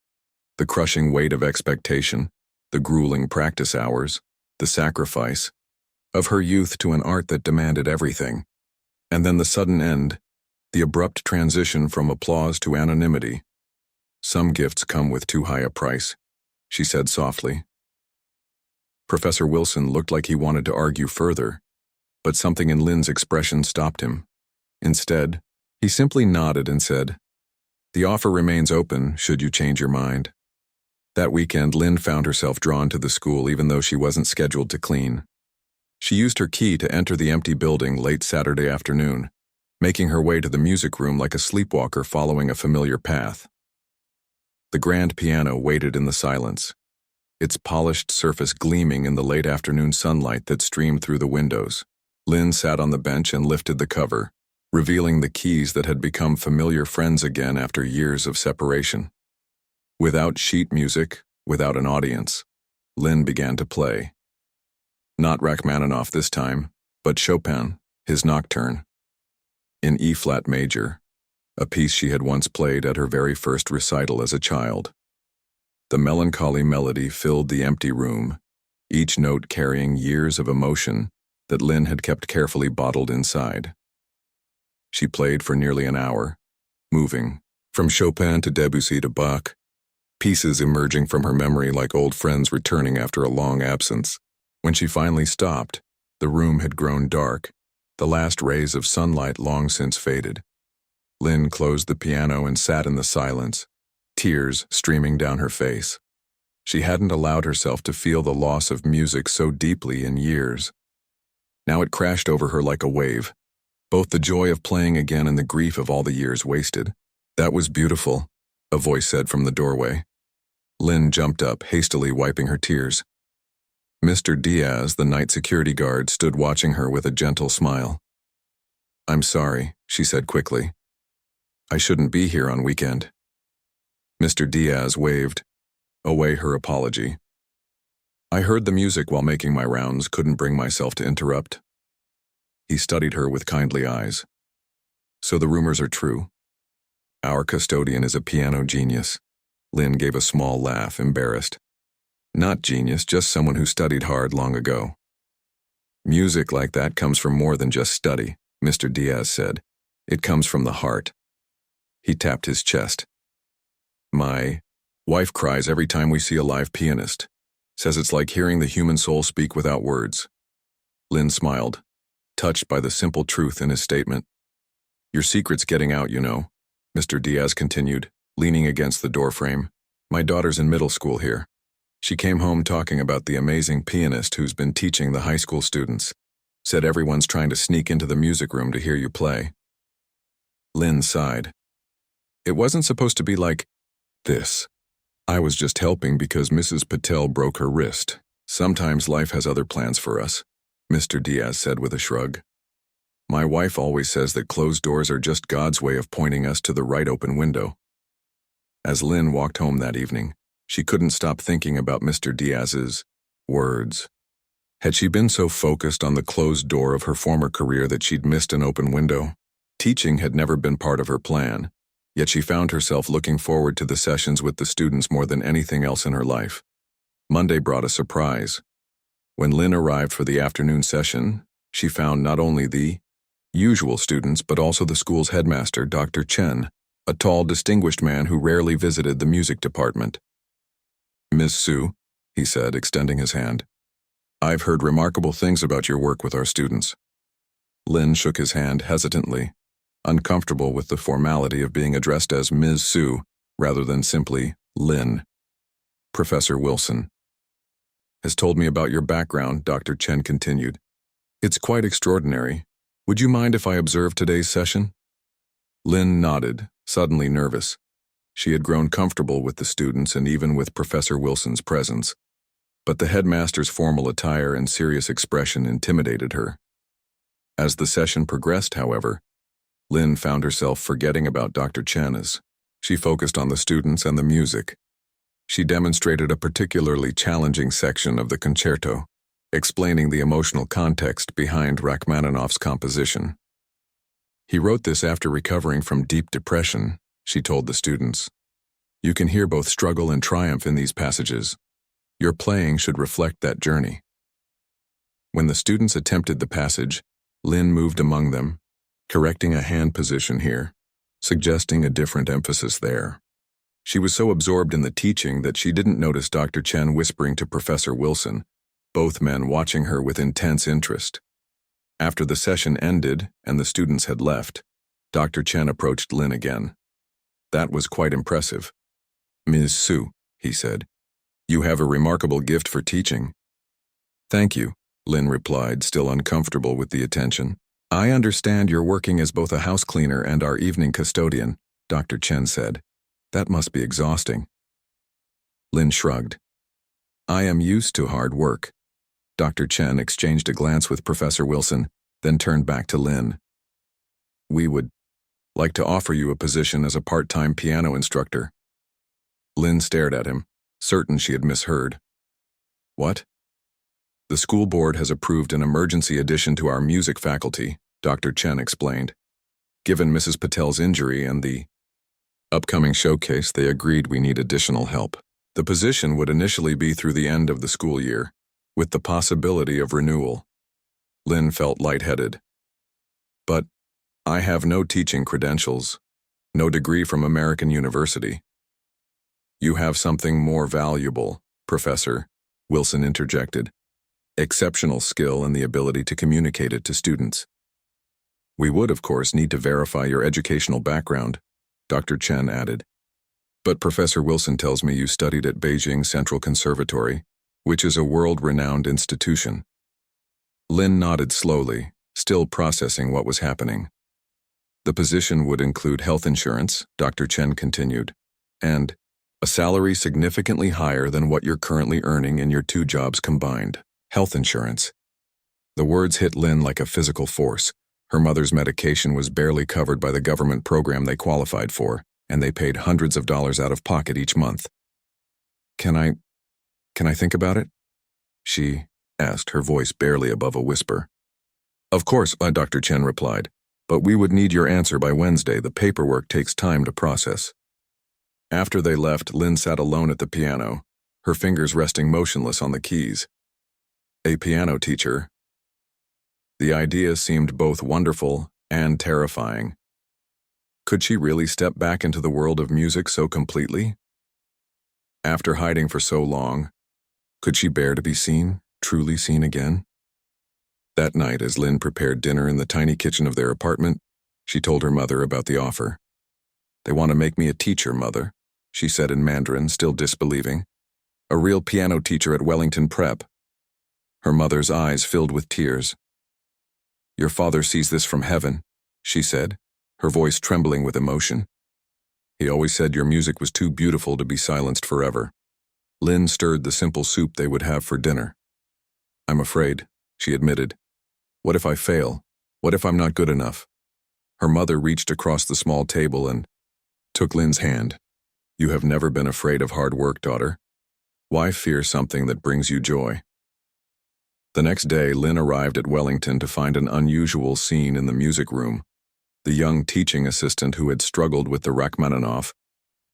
The crushing weight of expectation, the grueling practice hours, the sacrifice of her youth to an art that demanded everything. And then the sudden end, the abrupt transition from applause to anonymity. "Some gifts come with too high a price," she said softly. Professor Wilson looked like he wanted to argue further, but something in Lynn's expression stopped him. Instead, he simply nodded and said, "The offer remains open should you change your mind." That weekend, Lynn found herself drawn to the school even though she wasn't scheduled to clean. She used her key to enter the empty building late Saturday afternoon, making her way to the music room like a sleepwalker following a familiar path. The grand piano waited in the silence, its polished surface gleaming in the late afternoon sunlight that streamed through the windows. Lynn sat on the bench and lifted the cover, revealing the keys that had become familiar friends again after years of separation. Without sheet music, without an audience, Lynn began to play. Not Rachmaninoff this time, but Chopin, his Nocturne, in E-flat major, a piece she had once played at her very first recital as a child. The melancholy melody filled the empty room, each note carrying years of emotion that Lynn had kept carefully bottled inside. She played for nearly an hour, moving from Chopin to Debussy to Bach, pieces emerging from her memory like old friends returning after a long absence. When she finally stopped, the room had grown dark, the last rays of sunlight long since faded. Lynn closed the piano and sat in the silence, tears streaming down her face. She hadn't allowed herself to feel the loss of music so deeply in years. Now it crashed over her like a wave, both the joy of playing again and the grief of all the years wasted. "That was beautiful," a voice said from the doorway. Lynn jumped up, hastily wiping her tears. Mr. Diaz, the night security guard, stood watching her with a gentle smile. "I'm sorry," she said quickly. "I shouldn't be here on weekend." Mr. Diaz waved away her apology. "I heard the music while making my rounds, couldn't bring myself to interrupt." He studied her with kindly eyes. "So the rumors are true? Our custodian is a piano genius." Lynn gave a small laugh, embarrassed. "Not genius, just someone who studied hard long ago." "Music like that comes from more than just study," Mr. Diaz said. "It comes from the heart." He tapped his chest. "My wife cries every time we see a live pianist. Says it's like hearing the human soul speak without words." Lynn smiled, touched by the simple truth in his statement. "Your secret's getting out, you know," Mr. Diaz continued, leaning against the doorframe. "My daughter's in middle school here. She came home talking about the amazing pianist who's been teaching the high school students. Said everyone's trying to sneak into the music room to hear you play." Lynn sighed. "It wasn't supposed to be like this. I was just helping because Mrs. Patel broke her wrist. Sometimes life has other plans for us," Mr. Diaz said with a shrug. "My wife always says that closed doors are just God's way of pointing us to the right open window." As Lynn walked home that evening, she couldn't stop thinking about Mr. Diaz's words. Had she been so focused on the closed door of her former career that she'd missed an open window? Teaching had never been part of her plan, yet she found herself looking forward to the sessions with the students more than anything else in her life. Monday brought a surprise. When Lynn arrived for the afternoon session, she found not only the usual students but also the school's headmaster, Dr. Chen, a tall, distinguished man who rarely visited the music department. "Miss Su," he said, extending his hand. "I've heard remarkable things about your work with our students." Lynn shook his hand hesitantly, uncomfortable with the formality of being addressed as Ms. Su rather than simply Lynn. "Professor Wilson has told me about your background," Dr. Chen continued. "It's quite extraordinary. Would you mind if I observed today's session?" Lynn nodded, suddenly nervous. She had grown comfortable with the students and even with Professor Wilson's presence. But the headmaster's formal attire and serious expression intimidated her. As the session progressed, however, Lynn found herself forgetting about Dr. Chen as she focused on the students and the music. She demonstrated a particularly challenging section of the concerto, explaining the emotional context behind Rachmaninoff's composition. "He wrote this after recovering from deep depression," she told the students. "You can hear both struggle and triumph in these passages. Your playing should reflect that journey." When the students attempted the passage, Lynn moved among them, correcting a hand position here, suggesting a different emphasis there. She was so absorbed in the teaching that she didn't notice Dr. Chen whispering to Professor Wilson, both men watching her with intense interest. After the session ended and the students had left, Dr. Chen approached Lynn again. "That was quite impressive. Ms. Su," he said. "You have a remarkable gift for teaching." "Thank you," Lynn replied, still uncomfortable with the attention. "I understand you're working as both a house cleaner and our evening custodian," Dr. Chen said. "That must be exhausting." Lynn shrugged. "I am used to hard work." Dr. Chen exchanged a glance with Professor Wilson, then turned back to Lynn. "We would like to offer you a position as a part-time piano instructor." Lynn stared at him, certain she had misheard. "What?" "The school board has approved an emergency addition to our music faculty," Dr. Chen explained. "Given Mrs. Patel's injury and the upcoming showcase, they agreed we need additional help. The position would initially be through the end of the school year, with the possibility of renewal." Lynn felt lightheaded. "But I have no teaching credentials, no degree from American University." "You have something more valuable, Professor," Wilson interjected. "Exceptional skill and the ability to communicate it to students." "We would, of course, need to verify your educational background," Dr. Chen added. "But Professor Wilson tells me you studied at Beijing Central Conservatory, which is a world-renowned institution." Lynn nodded slowly, still processing what was happening. "The position would include health insurance," Dr. Chen continued, "and a salary significantly higher than what you're currently earning in your two jobs combined." Health insurance. The words hit Lynn like a physical force. Her mother's medication was barely covered by the government program they qualified for, and they paid hundreds of dollars out of pocket each month. Can I think about it? She asked, her voice barely above a whisper. Of course, Dr. Chen replied, but we would need your answer by Wednesday. The paperwork takes time to process. After they left, Lynn sat alone at the piano, her fingers resting motionless on the keys. A piano teacher. The idea seemed both wonderful and terrifying. Could she really step back into the world of music so completely? After hiding for so long, could she bear to be seen, truly seen again? That night, as Lynn prepared dinner in the tiny kitchen of their apartment, she told her mother about the offer. They want to make me a teacher, Mother, she said in Mandarin, still disbelieving. A real piano teacher at Wellington Prep. Her mother's eyes filled with tears. Your father sees this from heaven, she said, her voice trembling with emotion. He always said your music was too beautiful to be silenced forever. Lynn stirred the simple soup they would have for dinner. I'm afraid, she admitted. What if I fail? What if I'm not good enough? Her mother reached across the small table and took Lynn's hand. You have never been afraid of hard work, daughter. Why fear something that brings you joy? The next day, Lynn arrived at Wellington to find an unusual scene in the music room. The young teaching assistant who had struggled with the Rachmaninoff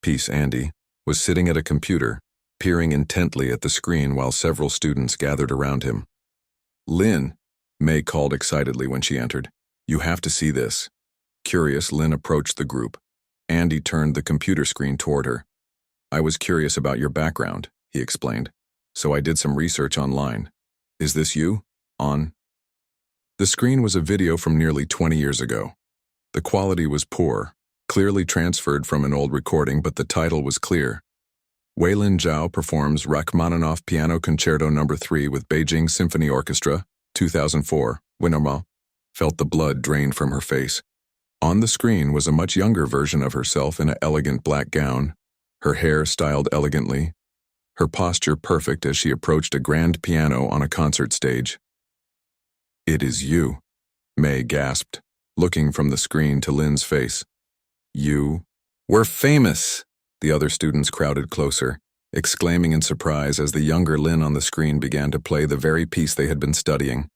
piece, Andy, was sitting at a computer, peering intently at the screen while several students gathered around him. Lynn, May called excitedly when she entered. You have to see this. Curious, Lynn approached the group. Andy turned the computer screen toward her. I was curious about your background, he explained, so I did some research online. Is this you? On? The screen was a video from nearly 20 years ago. The quality was poor, clearly transferred from an old recording, but the title was clear. Weilin Zhao performs Rachmaninoff Piano Concerto No. 3 with Beijing Symphony Orchestra, 2004. Winnerma felt the blood drain from her face. On the screen was a much younger version of herself in an elegant black gown, her hair styled elegantly, her posture perfect as she approached a grand piano on a concert stage. It is you, May gasped, looking from the screen to Lynn's face. You? We're famous! The other students crowded closer, exclaiming in surprise as the younger Lynn on the screen began to play the very piece they had been studying,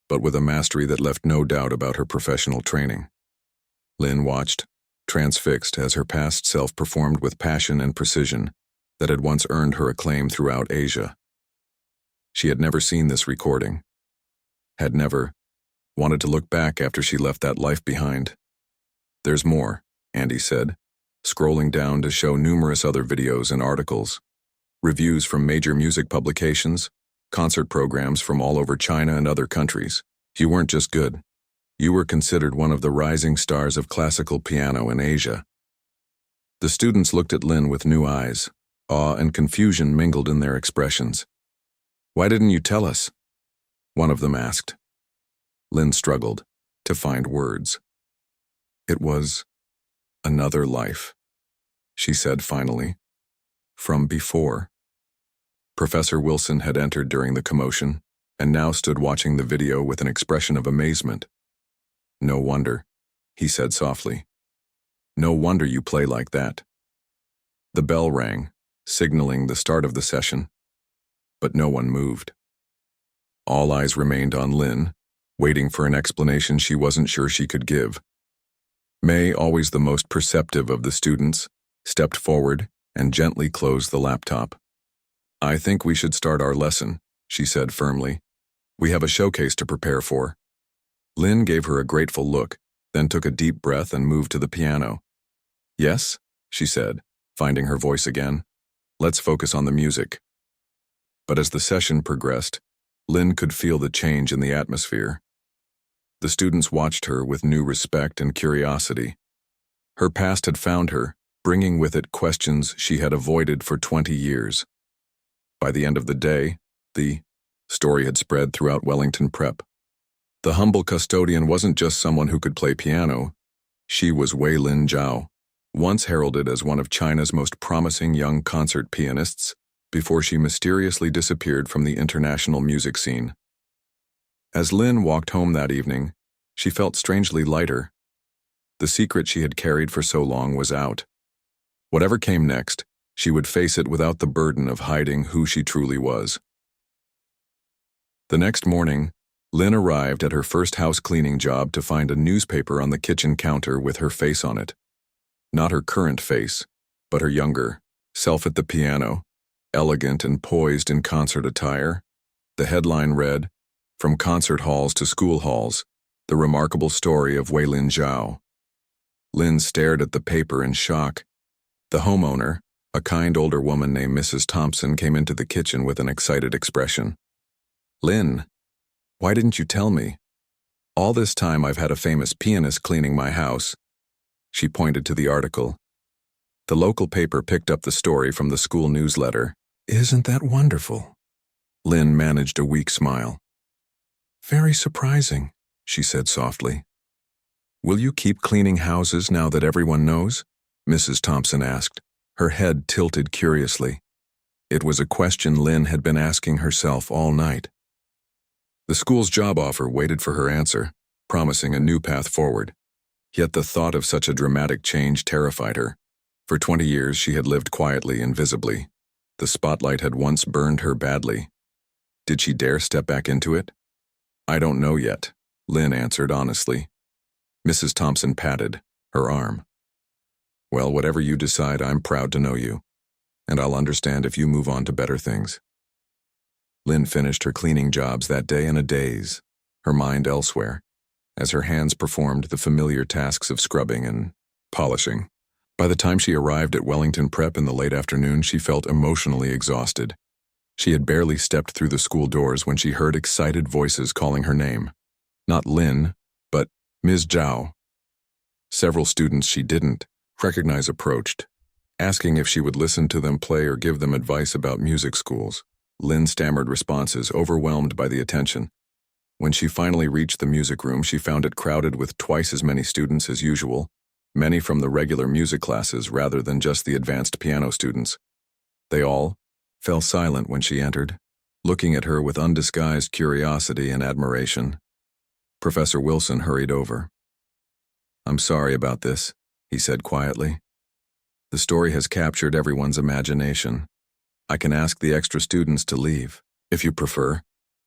but with a mastery that left no doubt about her professional training. Lynn watched, transfixed, as her past self performed with passion and precision that had once earned her acclaim throughout Asia. She had never seen this recording, had never wanted to look back after she left that life behind. There's more, Andy said, scrolling down to show numerous other videos and articles, reviews from major music publications, concert programs from all over China and other countries. You weren't just good. You were considered one of the rising stars of classical piano in Asia. The students looked at Lynn with new eyes. Awe and confusion mingled in their expressions. Why didn't you tell us? One of them asked. Lynn struggled to find words. It was another life, she said finally. From before. Professor Wilson had entered during the commotion and now stood watching the video with an expression of amazement. No wonder, he said softly. No wonder you play like that. The bell rang, signaling the start of the session, but no one moved. All eyes remained on Lynn, waiting for an explanation she wasn't sure she could give. May, always the most perceptive of the students, stepped forward and gently closed the laptop. I think we should start our lesson, she said firmly. We have a showcase to prepare for. Lynn gave her a grateful look, then took a deep breath and moved to the piano. Yes, she said, finding her voice again. Let's focus on the music. But as the session progressed, Lynn could feel the change in the atmosphere. The students watched her with new respect and curiosity. Her past had found her, bringing with it questions she had avoided for 20 years. By the end of the day, the story had spread throughout Wellington Prep. The humble custodian wasn't just someone who could play piano. She was Weilin Zhao, once heralded as one of China's most promising young concert pianists, before she mysteriously disappeared from the international music scene. As Lynn walked home that evening, she felt strangely lighter. The secret she had carried for so long was out. Whatever came next, she would face it without the burden of hiding who she truly was. The next morning, Lynn arrived at her first house cleaning job to find a newspaper on the kitchen counter with her face on it. Not her current face, but her younger self at the piano, elegant and poised in concert attire. The headline read, "From concert halls to school halls, the remarkable story of Weilin Zhao." Lynn stared at the paper in shock. The homeowner, a kind older woman named Mrs. Thompson, came into the kitchen with an excited expression. "Lynn, why didn't you tell me? All this time I've had a famous pianist cleaning my house." She pointed to the article. The local paper picked up the story from the school newsletter. "Isn't that wonderful?" Lynn managed a weak smile. "Very surprising," she said softly. "Will you keep cleaning houses now that everyone knows?" Mrs. Thompson asked, her head tilted curiously. It was a question Lynn had been asking herself all night. The school's job offer waited for her answer, promising a new path forward. Yet the thought of such a dramatic change terrified her. For 20 years she had lived quietly and visibly. The spotlight had once burned her badly. Did she dare step back into it? "I don't know yet," Lynn answered honestly. Mrs. Thompson patted her arm. "Well, whatever you decide, I'm proud to know you, and I'll understand if you move on to better things." Lynn finished her cleaning jobs that day in a daze, her mind elsewhere, as her hands performed the familiar tasks of scrubbing and polishing. By the time she arrived at Wellington Prep in the late afternoon, she felt emotionally exhausted. She had barely stepped through the school doors when she heard excited voices calling her name. Not Lynn, but Ms. Zhao. Several students she didn't recognize approached, asking if she would listen to them play or give them advice about music schools. Lynn stammered responses, overwhelmed by the attention. When she finally reached the music room, she found it crowded with twice as many students as usual, many from the regular music classes rather than just the advanced piano students. They all fell silent when she entered, looking at her with undisguised curiosity and admiration. Professor Wilson hurried over. "I'm sorry about this," he said quietly. "The story has captured everyone's imagination. I can ask the extra students to leave, if you prefer."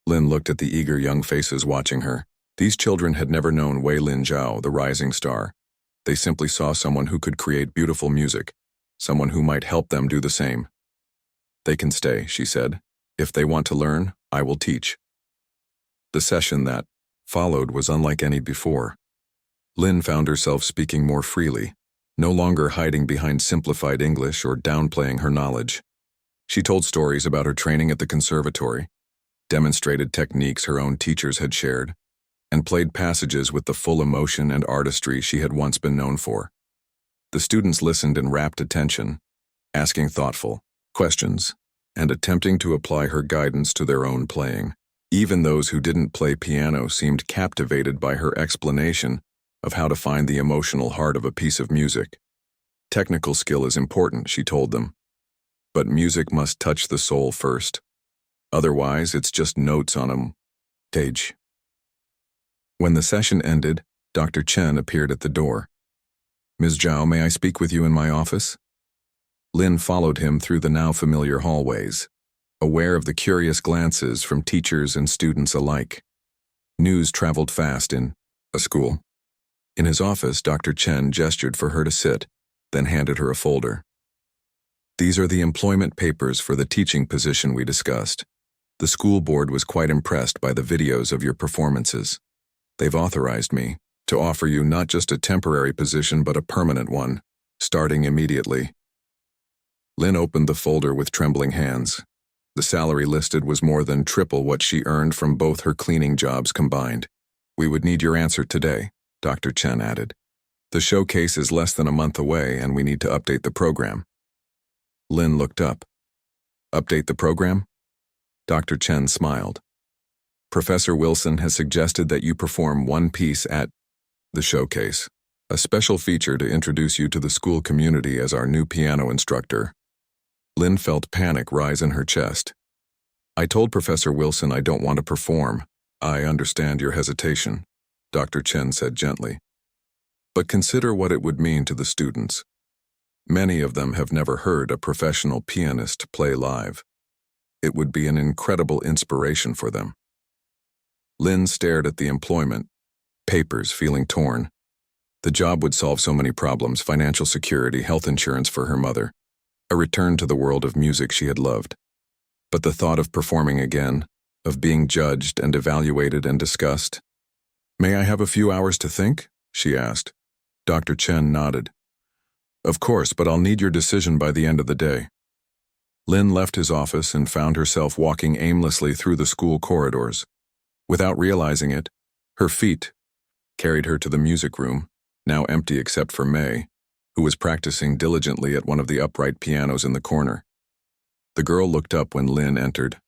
Lynn looked at the eager young faces watching her. These children had never known Weilin Zhao, the rising star. They simply saw someone who could create beautiful music, someone who might help them do the same. "They can stay," she said. "If they want to learn, I will teach." The session that followed was unlike any before. Lynn found herself speaking more freely, no longer hiding behind simplified English or downplaying her knowledge. She told stories about her training at the conservatory, demonstrated techniques her own teachers had shared, and played passages with the full emotion and artistry she had once been known for. The students listened in rapt attention, asking thoughtful questions and attempting to apply her guidance to their own playing. Even those who didn't play piano seemed captivated by her explanation of how to find the emotional heart of a piece of music. "Technical skill is important," she told them, "but music must touch the soul first. Otherwise, it's just notes on a page." When the session ended, Dr. Chen appeared at the door. "Ms. Zhao, may I speak with you in my office?" Lynn followed him through the now familiar hallways, aware of the curious glances from teachers and students alike. News traveled fast in a school. In his office, Dr. Chen gestured for her to sit, then handed her a folder. "These are the employment papers for the teaching position we discussed. The school board was quite impressed by the videos of your performances. They've authorized me to offer you not just a temporary position but a permanent one, starting immediately." Lynn opened the folder with trembling hands. The salary listed was more than triple what she earned from both her cleaning jobs combined. "We would need your answer today," Dr. Chen added. "The showcase is less than a month away and we need to update the program." Lynn looked up. "Update the program?" Dr. Chen smiled. "Professor Wilson has suggested that you perform one piece at the showcase, a special feature to introduce you to the school community as our new piano instructor." Lynn felt panic rise in her chest. I told Professor Wilson I don't want to perform. I understand your hesitation, Dr. Chen said gently. But consider what it would mean to the students. Many of them have never heard a professional pianist play live. It would be an incredible inspiration for them. Lynn stared at the employment papers, feeling torn. The job would solve so many problems: financial security, health insurance for her mother, a return to the world of music she had loved. But the thought of performing again, of being judged and evaluated and discussed. May I have a few hours to think? She asked. Dr. Chen nodded. Of course, but I'll need your decision by the end of the day. Lynn left his office and found herself walking aimlessly through the school corridors. Without realizing it, her feet carried her to the music room, now empty except for May, who was practicing diligently at one of the upright pianos in the corner. The girl looked up when Lynn entered.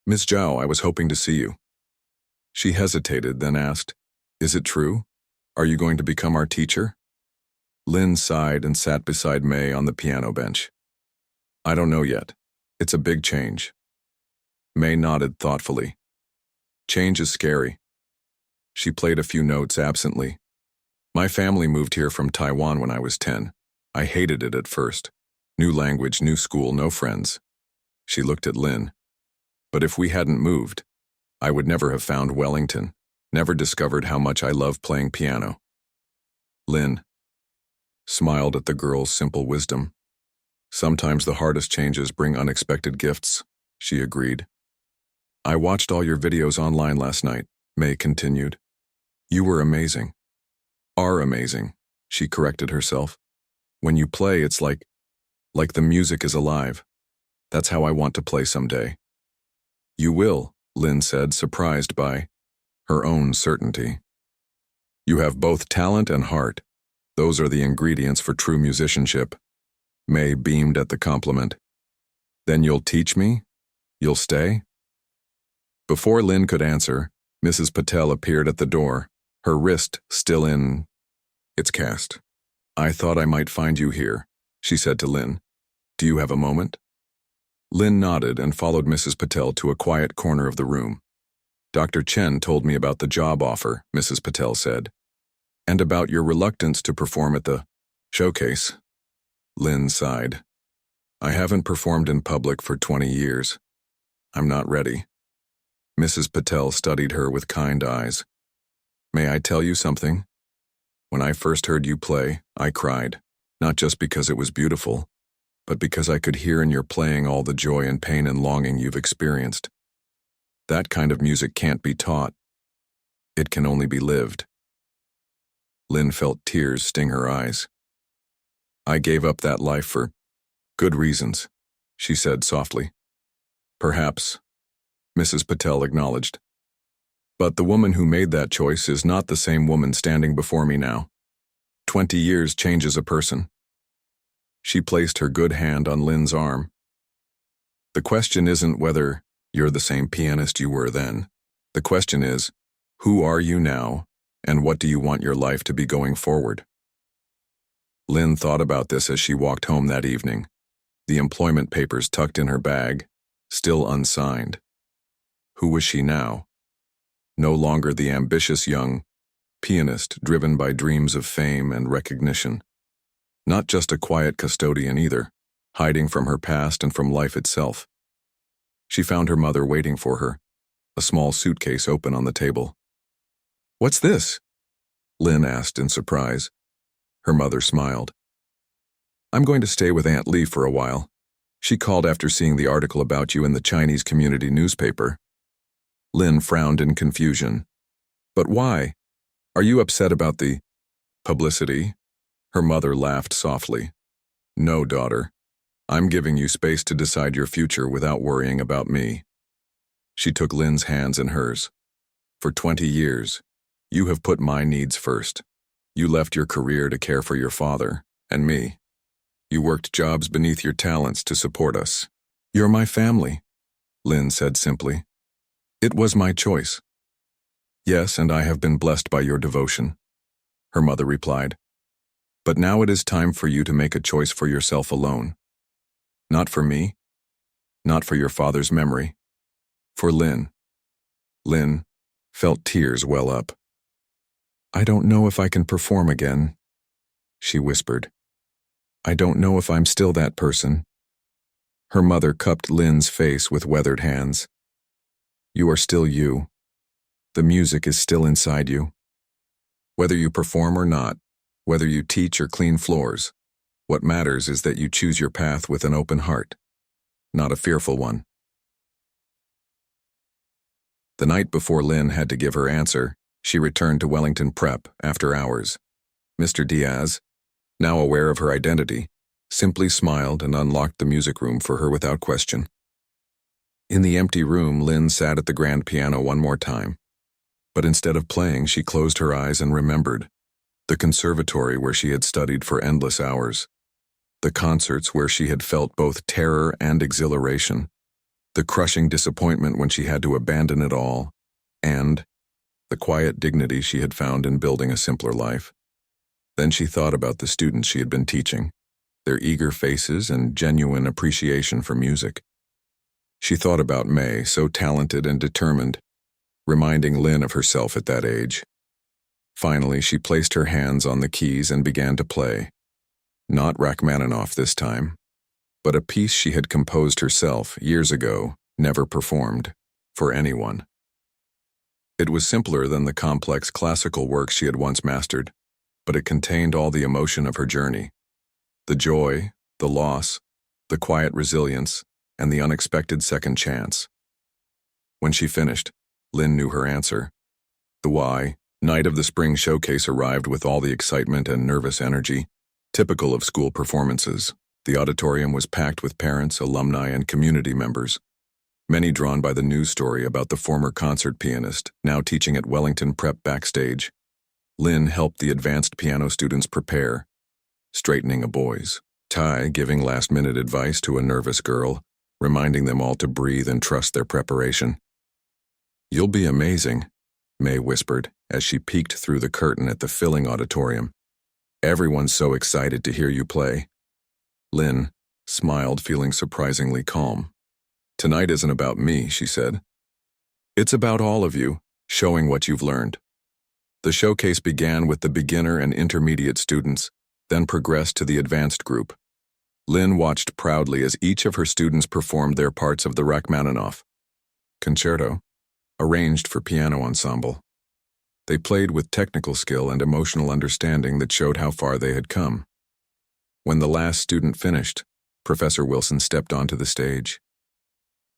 Miss Zhao, I was hoping to see you. She hesitated, then asked, Is it true? Are you going to become our teacher? Lynn sighed and sat beside May on the piano bench. I don't know yet. It's a big change. May nodded thoughtfully. Change is scary. She played a few notes absently. My family moved here from Taiwan when I was 10. I hated it at first. New language, new school, no friends. She looked at Lynn. But if we hadn't moved, I would never have found Wellington, never discovered how much I love playing piano. Lynn smiled at the girl's simple wisdom. Sometimes the hardest changes bring unexpected gifts, she agreed. I watched all your videos online last night, May continued. You were amazing. Are amazing, she corrected herself. When you play, it's like the music is alive. That's how I want to play someday. You will, Lynn said, surprised by her own certainty. You have both talent and heart. Those are the ingredients for true musicianship. May beamed at the compliment. Then you'll teach me? You'll stay? Before Lynn could answer, Mrs. Patel appeared at the door, her wrist still in its cast. I thought I might find you here, she said to Lynn. Do you have a moment? Lynn nodded and followed Mrs. Patel to a quiet corner of the room. Dr. Chen told me about the job offer, Mrs. Patel said, and about your reluctance to perform at the showcase. Lynn sighed. I haven't performed in public for 20 years. I'm not ready. Mrs. Patel studied her with kind eyes. May I tell you something? When I first heard you play, I cried, not just because it was beautiful, but because I could hear in your playing all the joy and pain and longing you've experienced. That kind of music can't be taught. It can only be lived. Lynn felt tears sting her eyes. I gave up that life for good reasons, she said softly. Perhaps, Mrs. Patel acknowledged. But the woman who made that choice is not the same woman standing before me now. 20 years changes a person. She placed her good hand on Lynn's arm. The question isn't whether you're the same pianist you were then. The question is, who are you now, and what do you want your life to be going forward? Lynn thought about this as she walked home that evening, the employment papers tucked in her bag, still unsigned. Who was she now? No longer the ambitious young pianist driven by dreams of fame and recognition. Not just a quiet custodian either, hiding from her past and from life itself. She found her mother waiting for her, a small suitcase open on the table. What's this? Lynn asked in surprise. Her mother smiled. I'm going to stay with Aunt Lee for a while. She called after seeing the article about you in the Chinese community newspaper. Lynn frowned in confusion. But why? Are you upset about the publicity? Her mother laughed softly. No, daughter. I'm giving you space to decide your future without worrying about me. She took Lynn's hands in hers. For 20 years, you have put my needs first. You left your career to care for your father and me. You worked jobs beneath your talents to support us. You're my family, Lynn said simply. It was my choice. Yes, and I have been blessed by your devotion, her mother replied. But now it is time for you to make a choice for yourself alone. Not for me, not for your father's memory. For Lynn. Lynn felt tears well up. I don't know if I can perform again, she whispered. I don't know if I'm still that person. Her mother cupped Lynn's face with weathered hands. You are still you. The music is still inside you. Whether you perform or not, whether you teach or clean floors, what matters is that you choose your path with an open heart, not a fearful one. The night before Lynn had to give her answer, she returned to Wellington Prep after hours. Mr. Diaz, now aware of her identity, simply smiled and unlocked the music room for her without question. In the empty room, Lynn sat at the grand piano one more time. But instead of playing, she closed her eyes and remembered the conservatory where she had studied for endless hours, the concerts where she had felt both terror and exhilaration, the crushing disappointment when she had to abandon it all, and the quiet dignity she had found in building a simpler life. Then she thought about the students she had been teaching, their eager faces and genuine appreciation for music. She thought about May, so talented and determined, reminding Lynn of herself at that age. Finally, she placed her hands on the keys and began to play. Not Rachmaninoff this time, but a piece she had composed herself years ago, never performed, for anyone. It was simpler than the complex classical works she had once mastered, but it contained all the emotion of her journey. The joy, the loss, the quiet resilience, and the unexpected second chance. When she finished, Lynn knew her answer. The why, night of the spring showcase arrived with all the excitement and nervous energy, typical of school performances. The auditorium was packed with parents, alumni, and community members, many drawn by the news story about the former concert pianist, now teaching at Wellington Prep backstage. Lynn helped the advanced piano students prepare, straightening a boy's tie, giving last-minute advice to a nervous girl, reminding them all to breathe and trust their preparation. You'll be amazing, May whispered as she peeked through the curtain at the filling auditorium. Everyone's so excited to hear you play. Lynn smiled, feeling surprisingly calm. Tonight isn't about me, she said. It's about all of you, showing what you've learned. The showcase began with the beginner and intermediate students, then progressed to the advanced group. Lynn watched proudly as each of her students performed their parts of the Rachmaninoff concerto, arranged for piano ensemble. They played with technical skill and emotional understanding that showed how far they had come. When the last student finished, Professor Wilson stepped onto the stage.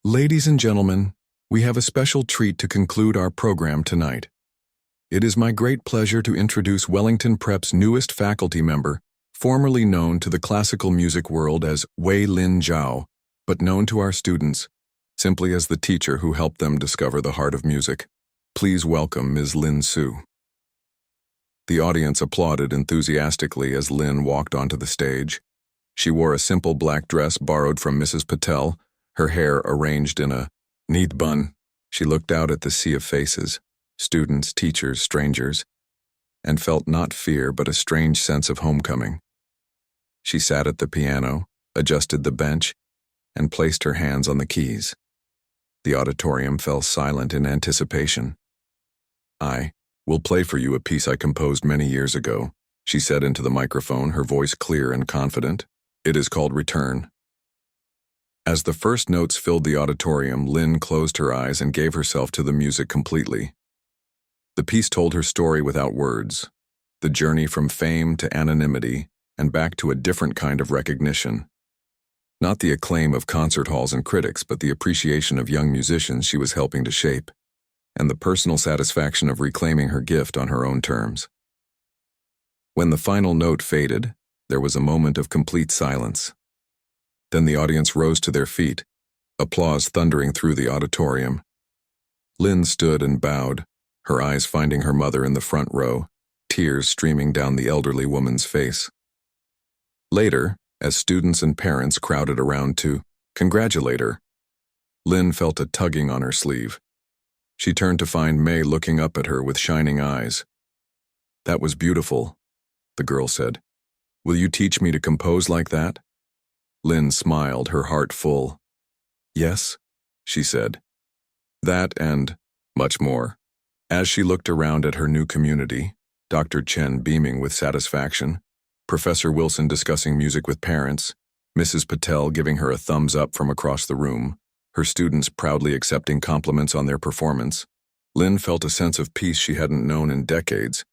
Ladies and gentlemen, we have a special treat to conclude our program tonight. It is my great pleasure to introduce Wellington Prep's newest faculty member, formerly known to the classical music world as Wei Lin Zhao, but known to our students simply as the teacher who helped them discover the heart of music. Please welcome Ms. Lin Su. The audience applauded enthusiastically as Lin walked onto the stage. She wore a simple black dress borrowed from Mrs. Patel, her hair arranged in a neat bun. She looked out at the sea of faces, students, teachers, strangers, and felt not fear but a strange sense of homecoming. She sat at the piano, adjusted the bench, and placed her hands on the keys. The auditorium fell silent in anticipation. I will play for you a piece I composed many years ago, she said into the microphone, her voice clear and confident. It is called Return. As the first notes filled the auditorium, Lynn closed her eyes and gave herself to the music completely. The piece told her story without words, the journey from fame to anonymity and back to a different kind of recognition. Not the acclaim of concert halls and critics, but the appreciation of young musicians she was helping to shape, and the personal satisfaction of reclaiming her gift on her own terms. When the final note faded, there was a moment of complete silence. Then the audience rose to their feet, applause thundering through the auditorium. Lynn stood and bowed, her eyes finding her mother in the front row, tears streaming down the elderly woman's face. Later, as students and parents crowded around to congratulate her, Lynn felt a tugging on her sleeve. She turned to find May looking up at her with shining eyes. That was beautiful, the girl said. Will you teach me to compose like that? Lynn smiled, her heart full. Yes, she said. That and much more. As she looked around at her new community, Dr. Chen beaming with satisfaction, Professor Wilson discussing music with parents, Mrs. Patel giving her a thumbs up from across the room, her students proudly accepting compliments on their performance, Lynn felt a sense of peace she hadn't known in decades.